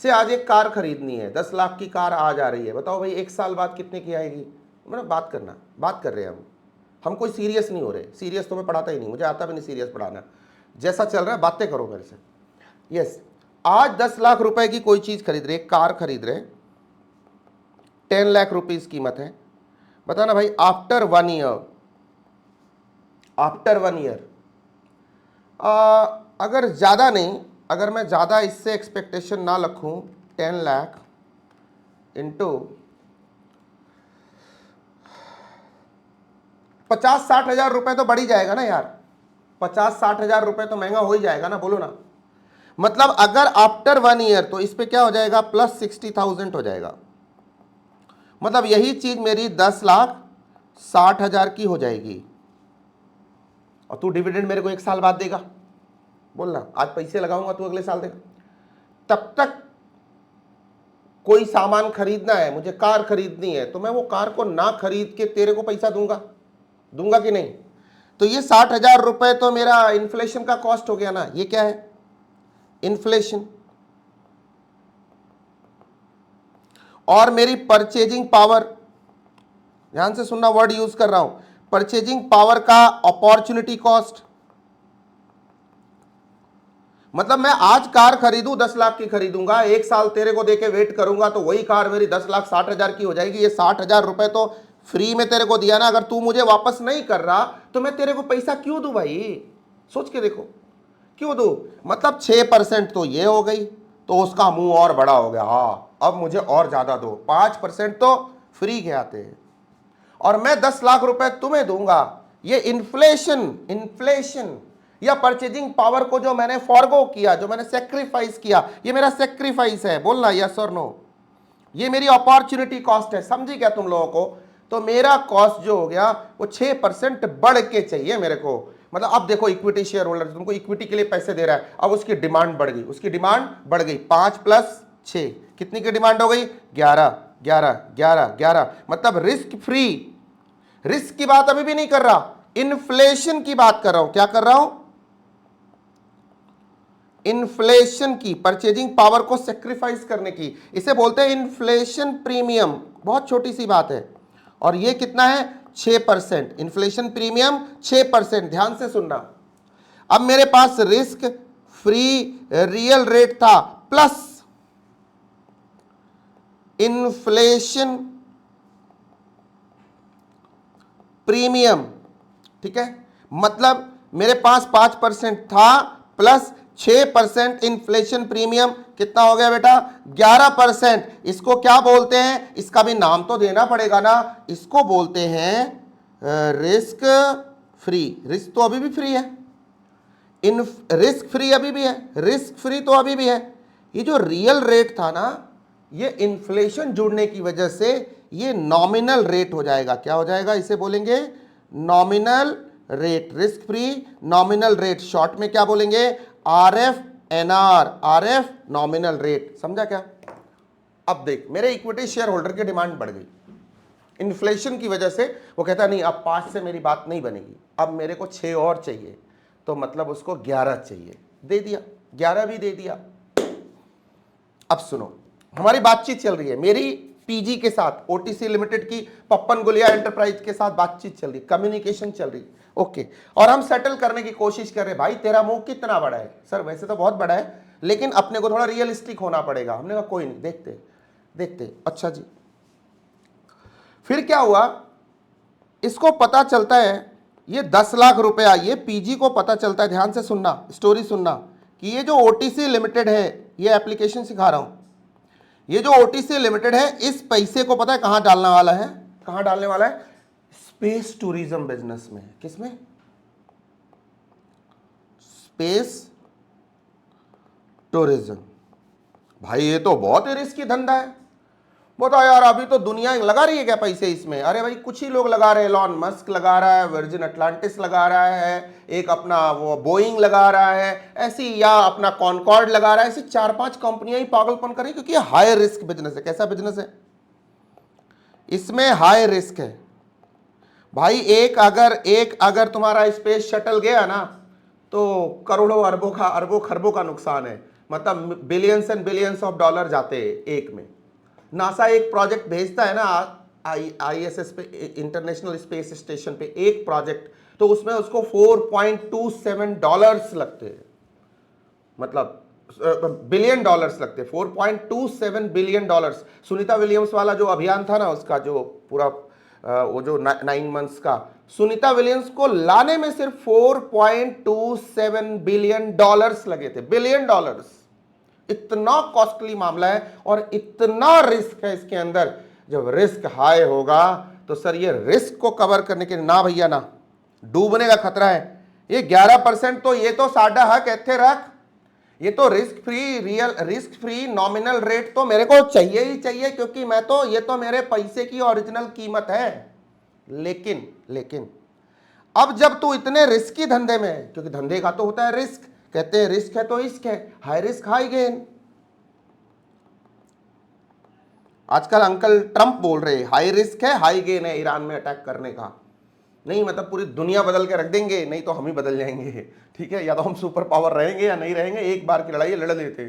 से आज एक कार खरीदनी है, 10 लाख की कार आज आ रही है, बताओ भाई 1 साल बाद कितने की आएगी? मतलब बात करना, बात कर रहे हैं हम कोई सीरियस नहीं हो रहे, सीरियस तो मैं पढ़ाता ही नहीं, मुझे आता भी नहीं सीरियस पढ़ाना, जैसा चल रहा है बातें करो मेरे से। यस, आज 10 लाख रुपए की कोई चीज खरीद रहे, कार खरीद रहे, 10 लाख रुपीज कीमत है, बताना भाई आफ्टर 1 ईयर, आफ्टर 1 ईयर, अगर ज्यादा नहीं, अगर मैं ज्यादा इससे एक्सपेक्टेशन ना रखूं, 10 लाख इंटू 50-60 हजार रुपए तो बढ़ ही जाएगा ना यार, 50-60 हजार रुपए तो महंगा हो ही जाएगा ना, बोलो ना। मतलब अगर आफ्टर 1 ईयर तो इस पे क्या हो जाएगा? प्लस 60,000 हो जाएगा, मतलब यही चीज मेरी 10,60,000 की हो जाएगी, और तू डिविडेंड मेरे को 1 साल बाद देगा, बोलना आज पैसे लगाऊंगा तू अगले साल देगा। तब तक कोई सामान खरीदना है मुझे, कार खरीदनी है, तो मैं वो कार को ना खरीद के तेरे को पैसा दूंगा कि नहीं? तो ये 60,000 रुपए तो मेरा इन्फ्लेशन का कॉस्ट हो गया ना। ये क्या है? इन्फ्लेशन। और मेरी परचेजिंग पावर, ध्यान से सुनना, वर्ड यूज कर रहा हूं, परचेजिंग पावर का अपॉर्चुनिटी कॉस्ट, मतलब मैं आज कार खरीदूं 10 लाख की खरीदूंगा, 1 साल तेरे को देके वेट करूंगा तो वही कार मेरी 10,60,000 की हो जाएगी। ये 60,000 रुपए तो फ्री में तेरे को दिया ना, अगर तू मुझे वापस नहीं कर रहा तो मैं तेरे को पैसा क्यों दूं भाई? सोच के देखो, क्यों दूं? मतलब 6% तो ये हो गई, तो उसका मुंह और बड़ा हो गया, हाँ अब मुझे और ज्यादा दो, 5% तो फ्री के आते हैं, और मैं 10 लाख रुपए तुम्हें दूंगा। ये इन्फ्लेशन या परचेजिंग पावर को जो मैंने फॉरगो किया, जो मैंने सेक्रीफाइस किया, ये मेरा सेक्रीफाइस है, बोलना यस और नो। ये मेरी अपॉर्चुनिटी कॉस्ट है, समझी क्या तुम लोगों को? तो मेरा कॉस्ट जो हो गया वो 6% बढ़ के चाहिए मेरे को। मतलब अब देखो, इक्विटी शेयर होल्डर तुमको इक्विटी के लिए पैसे दे रहा है, अब उसकी डिमांड बढ़ गई, उसकी डिमांड बढ़ गई, 5 + 6 कितनी की डिमांड हो गई? 11, 11, 11, 11। मतलब रिस्क फ्री, रिस्क की बात अभी भी नहीं कर रहा, इन्फ्लेशन की बात कर रहा हूं। क्या कर रहा हूं? इन्फ्लेशन की, परचेजिंग पावर को सेक्रीफाइस करने की, इसे बोलते हैं इन्फ्लेशन प्रीमियम। बहुत छोटी सी बात है, और ये कितना है? 6%। Inflation premium 6%। ध्यान से सुनना, अब मेरे पास रिस्क फ्री रियल रेट था प्लस इन्फ्लेशन प्रीमियम, ठीक है, मतलब मेरे पास 5% था प्लस 6% इन्फ्लेशन प्रीमियम, कितना हो गया बेटा 11%। इसको क्या बोलते हैं, इसका भी नाम तो देना पड़ेगा ना, इसको बोलते हैं रिस्क फ्री। रिस्क तो अभी भी फ्री है, इन रिस्क फ्री अभी भी है, रिस्क फ्री तो अभी भी है। ये जो रियल रेट था ना, ये इन्फ्लेशन जुड़ने की वजह से ये नॉमिनल रेट हो जाएगा। क्या हो जाएगा, इसे बोलेंगे nominal rate, risk free nominal rate, short में क्या बोलेंगे RF NR, RF nominal rate. समझा क्या? अब देख, मेरे इक्विटी शेयर होल्डर की डिमांड बढ़ गई इन्फ्लेशन की वजह से। वो कहता नहीं अब 5 से मेरी बात नहीं बनेगी, अब मेरे को 6 और चाहिए, तो मतलब उसको 11 चाहिए, दे दिया, 11 भी दे दिया। अब सुनो, हमारी बातचीत चल रही है, मेरी पीजी के साथ ओटीसी लिमिटेड की पप्पन गुलिया एंटरप्राइज के साथ बातचीत चल रही, कम्युनिकेशन चल रही, ओके, और हम सेटल करने की कोशिश कर रहे। भाई तेरा मुंह कितना बड़ा है? सर वैसे तो बहुत बड़ा है, लेकिन अपने को थोड़ा रियलिस्टिक होना पड़ेगा। हमने कहा कोई नहीं, देखते देखते। अच्छा जी, फिर क्या हुआ, इसको पता चलता है ये 10 लाख रुपया, ये पीजी को पता चलता है, ध्यान से सुनना, स्टोरी सुनना, कि ये जो ओटीसी लिमिटेड है, ये एप्लीकेशन सिखा रहा हूं, ये जो ओटीसी लिमिटेड है, इस पैसे को पता है कहां डालने वाला है? कहां डालने वाला है? स्पेस टूरिज्म बिजनेस में। किसमें? Space tourism. भाई ये तो बहुत ही रिस्की धंधा है। बताओ यार, अभी तो दुनिया लगा रही है क्या पैसे इसमें? अरे भाई कुछ ही लोग लगा रहे हैं, एलॉन मस्क लगा रहा है, वर्जिन अटलांटिस लगा रहा है, एक अपना वो बोइंग लगा रहा है ऐसी, या अपना कॉनकॉर्ड लगा रहा है, ऐसी 4-5 कंपनियां ही पागलपन करें, क्योंकि हाई रिस्क बिजनेस है। कैसा बिजनेस है? इसमें हाई रिस्क है भाई। एक अगर तुम्हारा स्पेस शटल गया ना, तो करोड़ों अरबों खरबों का नुकसान है, मतलब billions and billions of dollar जाते हैं एक में। नासा एक प्रोजेक्ट भेजता है ना आईएसएस पे, इंटरनेशनल स्पेस स्टेशन पे, एक प्रोजेक्ट, तो उसमें उसको $4.27 लगते हैं, मतलब बिलियन डॉलर्स लगते हैं, $4.27 बिलियन। सुनीता विलियम्स वाला जो अभियान था ना, उसका जो पूरा वो जो 9 मंथ्स का, सुनीता विलियम्स को लाने में सिर्फ $4.27 बिलियन लगे थे, बिलियन डॉलर्स। इतना कॉस्टली मामला है और इतना रिस्क है इसके अंदर। जब रिस्क हाई होगा तो सर ये रिस्क को कवर करने के, ना भैया ना, डूबने का खतरा है। ये 11% तो ये तो साडा हक इत्थे रख, ये तो risk free, real risk free nominal rate तो मेरे को चाहिए ही चाहिए, क्योंकि मैं तो, ये तो मेरे पैसे की ओरिजिनल कीमत है। लेकिन अब जब तू इतने रिस्की धंधे में है, क्योंकि धंधे का तो होता है रिस्क, कहते हैं रिस्क है तो इश्क है, हाई रिस्क हाई गेन। आजकल अंकल ट्रंप बोल रहे हैं हाई रिस्क है हाई गेन है ईरान में अटैक करने का। नहीं मतलब पूरी दुनिया बदल के रख देंगे, नहीं तो हम ही बदल जाएंगे, ठीक है, या तो हम सुपर पावर रहेंगे या नहीं रहेंगे, एक बार की लड़ाई लड़ लेते।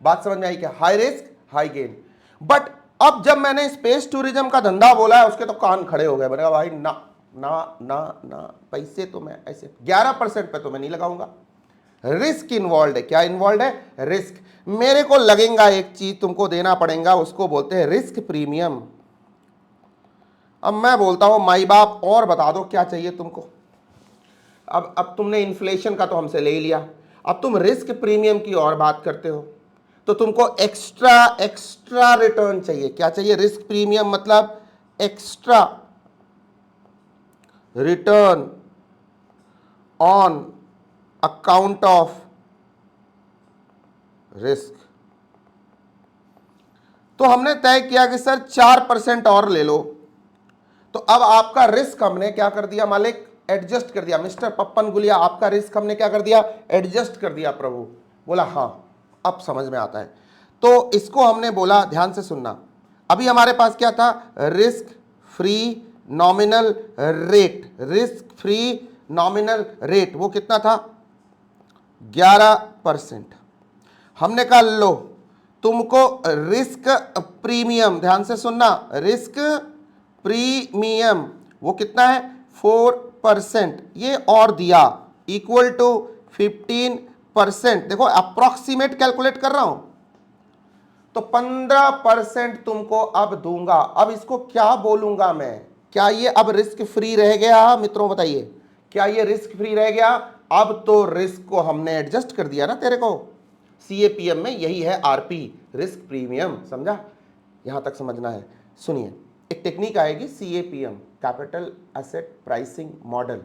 बात समझ में आई क्या? High risk high gain. But अब जब मैंने स्पेस टूरिज्म का धंधा बोला है, उसके तो कान खड़े हो गए। मैंने कहा भाई ना ना ना ना, पैसे तो मैं ऐसे 11% पे तो मैं नहीं लगाऊंगा, रिस्क इन्वॉल्व है। क्या इन्वॉल्व है? रिस्क। मेरे को लगेगा एक चीज तुमको देना पड़ेगा, उसको बोलते हैं रिस्क प्रीमियम। अब मैं बोलता हूं माई बाप, और बता दो क्या चाहिए तुमको। अब तुमने इन्फ्लेशन का तो हमसे ले लिया, अब तुम रिस्क प्रीमियम की और बात करते हो, तो तुमको एक्स्ट्रा रिटर्न चाहिए। क्या चाहिए? रिस्क प्रीमियम मतलब extra return on account of risk. तो हमने तय किया कि सर 4% और ले लो। तो अब आपका रिस्क हमने क्या कर दिया मालिक? एडजस्ट कर दिया। मिस्टर पप्पन गुलिया, आपका रिस्क हमने क्या कर दिया? एडजस्ट कर दिया। प्रभु बोला हाँ, अब समझ में आता है। तो इसको हमने बोला, ध्यान से सुनना, अभी हमारे पास क्या था? Risk free nominal rate. Risk free nominal rate वो कितना था? 11%। हमने कहा लो तुमको रिस्क प्रीमियम, ध्यान से सुनना, रिस्क प्रीमियम वो कितना है? 4%। ये और दिया इक्वल टू 15%। देखो अप्रोक्सीमेट कैलकुलेट कर रहा हूं, तो 15% तुमको अब दूंगा। अब इसको क्या बोलूंगा मैं? क्या ये अब रिस्क फ्री रह गया मित्रों? बताइए, क्या ये रिस्क फ्री रह गया? अब तो रिस्क को हमने एडजस्ट कर दिया ना तेरे को। सीएपीएम में यही है आरपी, रिस्क प्रीमियम। समझा? यहां तक समझना है। सुनिए, एक टेक्निक आएगी CAPM, capital asset pricing model.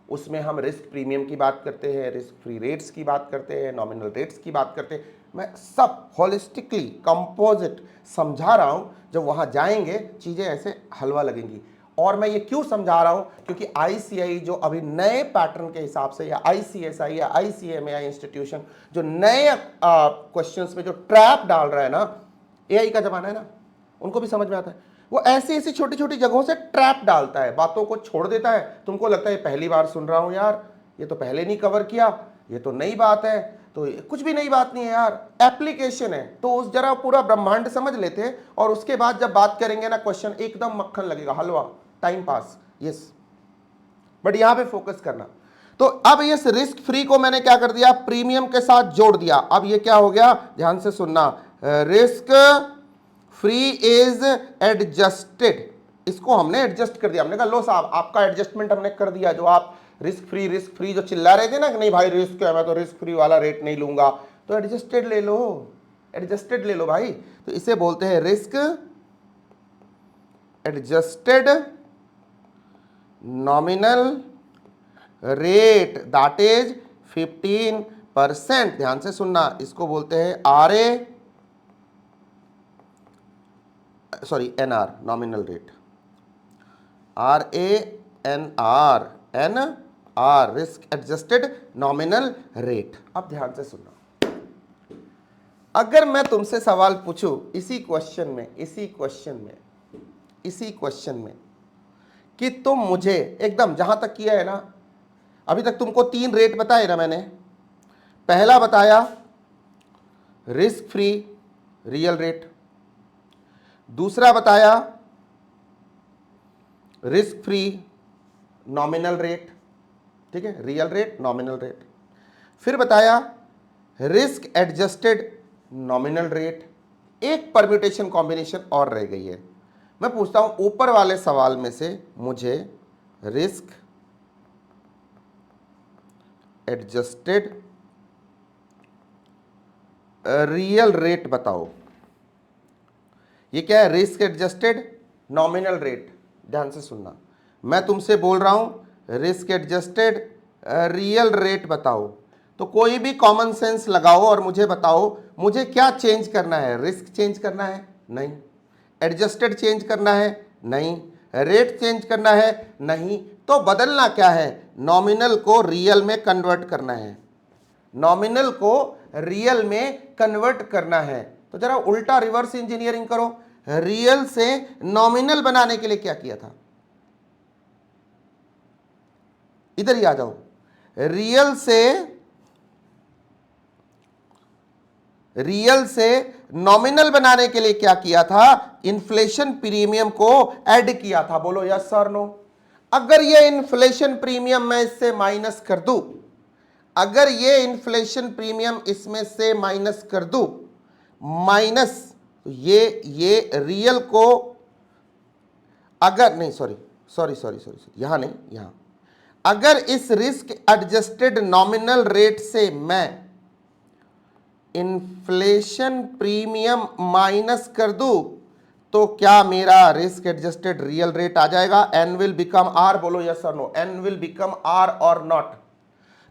उसमें हम रिस्क प्रीमियम की बात करते हैं, रिस्क फ्री रेट्स की बात करते हैं, नॉमिनल रेट्स की बात करते हैं। मैं सब होलिस्टिकली कंपोजिट समझा रहा हूं। जब वहां जाएंगे चीजें ऐसे हलवा लगेंगी। और मैं ये क्यों समझा रहा हूं? क्योंकि आईसीआई जो अभी नए पैटर्न के हिसाब से, या आईसीएसआई या आईसीएमएआई इंस्टीट्यूशन जो नए क्वेश्चंस में जो ट्रैप डाल रहा है ना, एआई का जमाना है ना, उनको भी समझ में आता है। वो ऐसी ऐसी छोटी छोटी जगहों से ट्रैप डालता है, बातों को छोड़ देता है। तुमको लगता है पहली बार सुन रहा हूं यार, ये तो पहले नहीं कवर किया, ये तो नई बात है। तो कुछ भी नई बात नहीं है यार, एप्लीकेशन है। तो उस जरा पूरा ब्रह्मांड समझ लेते, और उसके बाद जब बात करेंगे ना क्वेश्चन एकदम मक्खन लगेगा, हलवा, टाइम पास। यस, बट यहां पे फोकस करना। तो अब इस रिस्क फ्री को मैंने क्या कर दिया? प्रीमियम के साथ जोड़ दिया। अब ये क्या हो गया? ध्यान से सुनना, रिस्क फ्री इज एडजस्टेड। इसको हमने एडजस्ट कर दिया। हमने कहा लो साहब, आपका एडजस्टमेंट हमने कर दिया। जो आप रिस्क फ्री जो चिल्ला रहे थे ना कि नहीं भाई रिस्क है, मैं तो रिस्क फ्री वाला रेट नहीं लूंगा, तो एडजस्टेड ले लो, एडजस्टेड ले लो भाई। तो इसे बोलते हैं risk adjusted nominal rate, that is 15%। ध्यान से सुनना, इसको बोलते हैं NR, nominal rate, RANR, risk adjusted nominal rate. अब ध्यान से सुनना, अगर मैं तुमसे सवाल पूछूं इसी क्वेश्चन में कि तुम मुझे एकदम जहां तक किया है ना, अभी तक तुमको 3 रेट बताए ना मैंने। पहला बताया रिस्क फ्री रियल रेट, दूसरा बताया रिस्क फ्री नॉमिनल रेट, ठीक है, रियल रेट नॉमिनल रेट, फिर बताया रिस्क एडजस्टेड नॉमिनल रेट। एक परम्यूटेशन कॉम्बिनेशन और रह गई है। मैं पूछता हूं ऊपर वाले सवाल में से मुझे रिस्क एडजस्टेड रियल रेट बताओ। ये क्या है? Risk adjusted nominal rate. ध्यान से सुनना, मैं तुमसे बोल रहा हूं रिस्क एडजस्टेड रियल रेट बताओ। तो कोई भी कॉमन सेंस लगाओ और मुझे बताओ मुझे क्या चेंज करना है? रिस्क चेंज करना है? नहीं। एडजस्टेड चेंज करना है? नहीं। रेट चेंज करना है? नहीं। तो बदलना क्या है? नॉमिनल को रियल में कन्वर्ट करना है, नॉमिनल को रियल में कन्वर्ट करना है। तो जरा उल्टा रिवर्स इंजीनियरिंग करो। रियल से नॉमिनल बनाने के लिए क्या किया था? इधर ही आ जाओ। रियल से नॉमिनल बनाने के लिए क्या किया था? इन्फ्लेशन प्रीमियम को ऐड किया था। बोलो यस सर नो। अगर ये इन्फ्लेशन प्रीमियम मैं इससे माइनस कर दूं, अगर ये इन्फ्लेशन प्रीमियम इसमें से माइनस कर दूं, माइनस, तो ये रियल को, अगर नहीं, सॉरी, यहां नहीं, यहां, अगर इस रिस्क एडजस्टेड नॉमिनल रेट से मैं इन्फ्लेशन प्रीमियम माइनस कर दूं, तो क्या मेरा रिस्क एडजस्टेड रियल रेट आ जाएगा? N will become R. बोलो यस और no, N will become R और नॉट?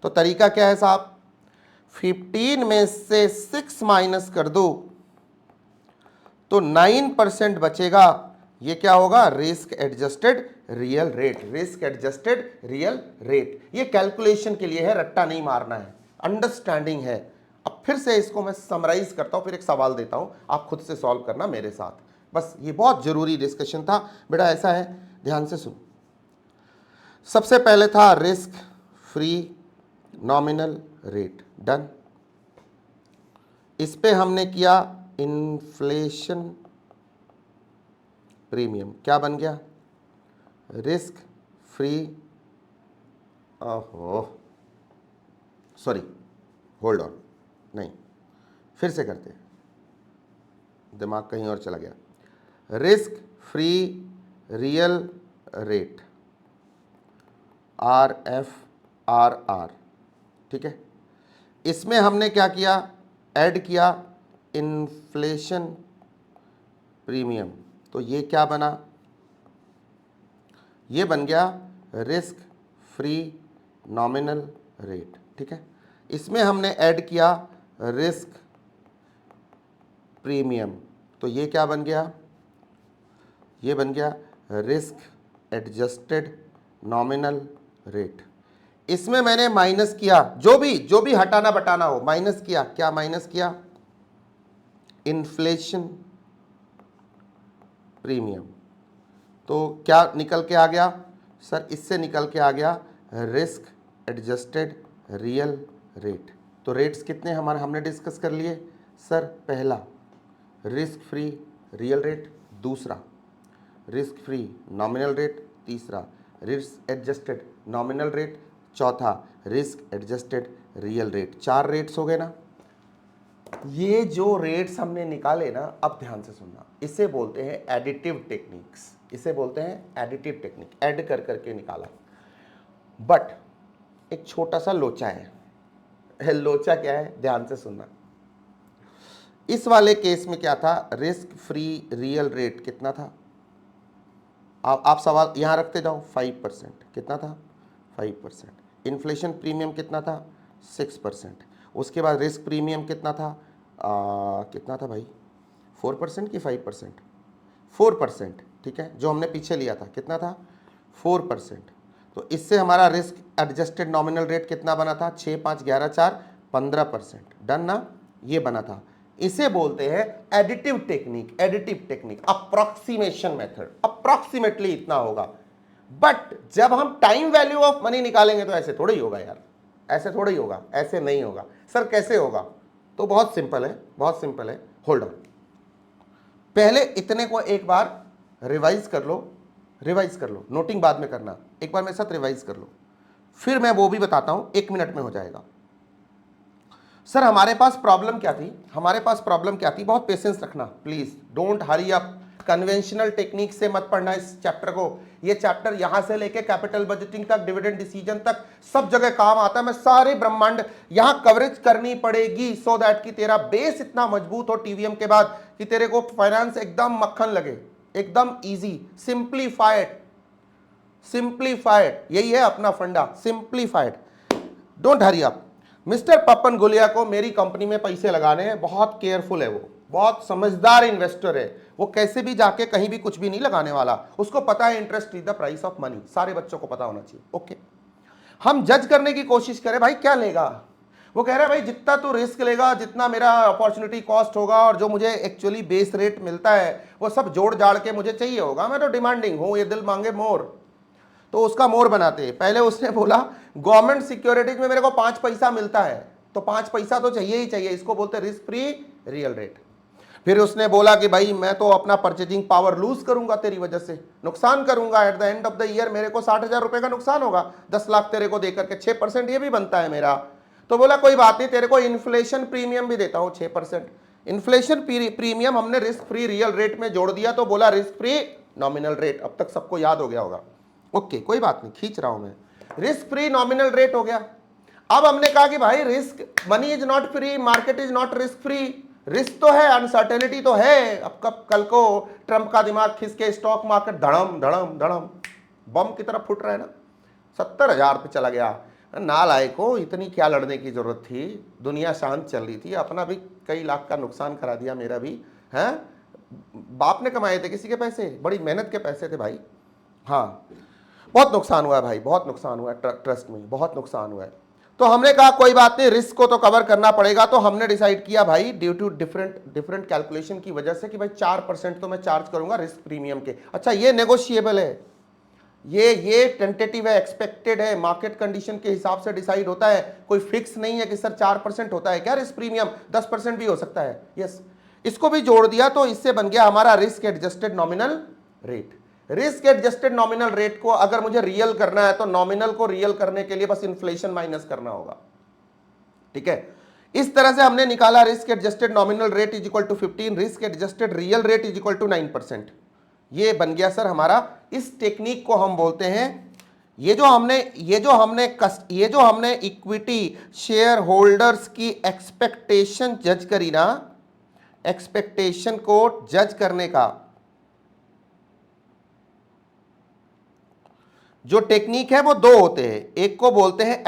तो तरीका क्या है साहब? 15 में से 6 माइनस कर दो तो 9% बचेगा। ये क्या होगा? Risk adjusted real rate, risk adjusted real rate. ये कैलकुलेशन के लिए है, रट्टा नहीं मारना है, अंडरस्टैंडिंग है। अब फिर से इसको मैं समराइज करता हूं, फिर एक सवाल देता हूं, आप खुद से सॉल्व करना मेरे साथ। बस ये बहुत जरूरी डिस्कशन था बेटा। ऐसा है, ध्यान से सुन। सबसे पहले था risk free nominal rate, done. इस पे हमने किया इन्फ्लेशन प्रीमियम, क्या बन गया? रिस्क फ्री, ओहो सॉरी, होल्ड ऑन, नहीं, फिर से करते हैं। दिमाग कहीं और चला गया, risk free real rate RFRR, ठीक है। इसमें हमने क्या किया, ऐड किया इन्फ्लेशन प्रीमियम, तो ये क्या बना, ये बन गया रिस्क फ्री नॉमिनल रेट, ठीक है। इसमें हमने ऐड किया रिस्क प्रीमियम, तो ये क्या बन गया, ये बन गया रिस्क एडजस्टेड नॉमिनल रेट। इसमें मैंने माइनस किया जो भी हटाना बटाना हो, माइनस किया, क्या माइनस किया, इन्फ्लेशन प्रीमियम। तो क्या निकल के आ गया सर, इससे निकल के आ गया रिस्क एडजस्टेड रियल रेट। तो रेट्स कितने हमारे हमने डिस्कस कर लिए सर, पहला रिस्क फ्री रियल रेट, दूसरा रिस्क फ्री नॉमिनल रेट, तीसरा रिस्क एडजस्टेड नॉमिनल रेट, चौथा risk adjusted real rate. 4 rates हो गए ना। ये जो रेट्स हमने निकाले ना, अब ध्यान से सुनना, इसे बोलते हैं एडिटिव टेक्निक्स, इसे बोलते हैं एडिटिव टेक्निक, ऐड कर करके निकाला। बट एक छोटा सा लोचा है। लोचा क्या है, ध्यान से सुनना। इस वाले केस में क्या था, रिस्क फ्री रियल रेट कितना था, आप सवाल यहां रखते जाओ, 5%। कितना था, 5%। इन्फ्लेशन प्रीमियम कितना था, 6%। उसके बाद रिस्क प्रीमियम कितना था, कितना था भाई, 4% की 5%, 4%, ठीक है। जो हमने पीछे लिया था कितना था, 4%। तो इससे हमारा रिस्क एडजस्टेड नॉमिनल रेट कितना बना था, 6, 5, 11, 4, 15%। डन ना, ये बना था। इसे बोलते हैं additive technique, additive technique, approximation method. Approximately इतना होगा। बट जब हम टाइम वैल्यू ऑफ मनी निकालेंगे तो ऐसे थोड़ा ही होगा यार, ऐसे थोड़ा ही होगा, ऐसे नहीं होगा। सर कैसे होगा, तो बहुत सिंपल है, बहुत सिंपल है। होल्ड ऑन, पहले इतने को एक बार रिवाइज कर लो, रिवाइज कर लो, नोटिंग बाद में करना, एक बार मेरे साथ रिवाइज कर लो, फिर मैं वो भी बताता हूं, 1 मिनट में हो जाएगा। सर हमारे पास प्रॉब्लम क्या थी, हमारे पास प्रॉब्लम क्या थी, बहुत पेशेंस रखना please, don't hurry up. Conventional technique से मत पढ़ना इस चैप्टर को। ये चैप्टर यहां से लेके कैपिटल बजटिंग तक, डिविडेंड डिसीजन तक, सब जगह काम आता है। मैं सारे ब्रह्मांड यहां कवरेज करनी पड़ेगी, सो दैट कि तेरा बेस इतना मजबूत हो टीवीएम के बाद कि तेरे को फाइनेंस एकदम मक्खन लगे, एकदम इजी, सिंप्लीफाइड। सिंप्लीफाइड, यही है अपना फंडा, simplified. Don't hurry up. Mister Papan Gulia को मेरी कंपनी में पैसे लगाने हैं, बहुत केयरफुल है वो, बहुत समझदार इन्वेस्टर है वो, कैसे भी जाके कहीं भी कुछ भी नहीं लगाने वाला। उसको पता है interest is the price of money, सारे बच्चों को पता होना चाहिए। ओके, हम जज करने की कोशिश करें, भाई क्या लेगा। वो कह रहा है भाई जितना तू रिस्क लेगा, जितना मेरा अपॉर्चुनिटी कॉस्ट होगा, और जो मुझे एक्चुअली बेस रेट मिलता है वो सब जोड़ जाड़ के मुझे चाहिए होगा। मैं तो डिमांडिंग हूं, ये दिल मांगे मोर, तो उसका मोर बनाते हैं। पहले उसने बोला गवर्नमेंट सिक्योरिटीज में मेरे को 5 पैसा मिलता है, तो 5 पैसा तो चाहिए ही चाहिए, इसको बोलते हैं रिस्क फ्री रियल रेट। फिर उसने बोला कि भाई मैं तो अपना परचेजिंग पावर लूज करूंगा, तेरी वजह से नुकसान करूंगा, eight the end of the year मेरे को 60,000 रुपए का नुकसान होगा, 10 लाख तेरे को देकर के, 6% ये भी बनता है मेरा। तो बोला कोई बात नहीं, तेरे को इन्फ्लेशन प्रीमियम भी देता हूं 6%। इन्फ्लेशन प्रीमियम हमने रिस्क फ्री रियल रेट में जोड़ दिया, तो बोला रिस्क फ्री नॉमिनल रेट। अब तक सबको याद हो गया होगा। ओके कोई बात नहीं, खींच रहा हूं मैं, रिस्क फ्री नॉमिनल रेट हो गया। अब हमने कहा कि भाई risk, money is not free, market is not risk free, risk तो है, अनसर्टेनिटी तो है। अब कब कल को ट्रंप का दिमाग खिस के स्टॉक मार्केट धड़म धड़म धड़म बम की तरफ फुट रहा है ना, 70,000 पे चला गया। नालायको, इतनी क्या लड़ने की जरूरत थी, दुनिया शांत चल रही थी, अपना भी कई लाख का नुकसान करा दिया, मेरा भी है। बाप ने कमाए थे किसी के पैसे, बड़ी मेहनत के पैसे थे भाई। हाँ बहुत नुकसान हुआ है भाई, बहुत नुकसान हुआ है, ट्रस्ट में बहुत नुकसान हुआ है। तो हमने कहा कोई बात नहीं, रिस्क को तो कवर करना पड़ेगा। तो हमने डिसाइड किया भाई, ड्यू टू डिफरेंट कैलकुलेशन की वजह से, कि भाई 4% तो मैं चार्ज करूंगा रिस्क प्रीमियम के। अच्छा ये नेगोशिएबल है, ये टेंटेटिव है, एक्सपेक्टेड है, मार्केट कंडीशन के हिसाब से डिसाइड होता है, कोई फिक्स नहीं है कि सर 4% होता है क्या रिस्क प्रीमियम, 10% भी हो सकता है। यस, इसको भी जोड़ दिया, तो इससे बन गया हमारा risk adjusted nominal rate. Risk adjusted nominal rate को अगर मुझे रियल करना है, तो नॉमिनल को रियल करने के लिए बस इन्फ्लेशन माइनस करना होगा, ठीक है। इस तरह से हमने निकाला risk adjusted nominal rate is equal to 15, risk adjusted real rate is equal to 9%। ये बन गया सर हमारा। इस टेक्निक को हम बोलते हैं, ये जो हमने इक्विटी शेयर होल्डर्स की एक्सपेक्टेशन जज करी ना, एक्सपेक्टेशन को जज करने का जो टेक्निक है वो दो होते हैं। एक को बोलते हैं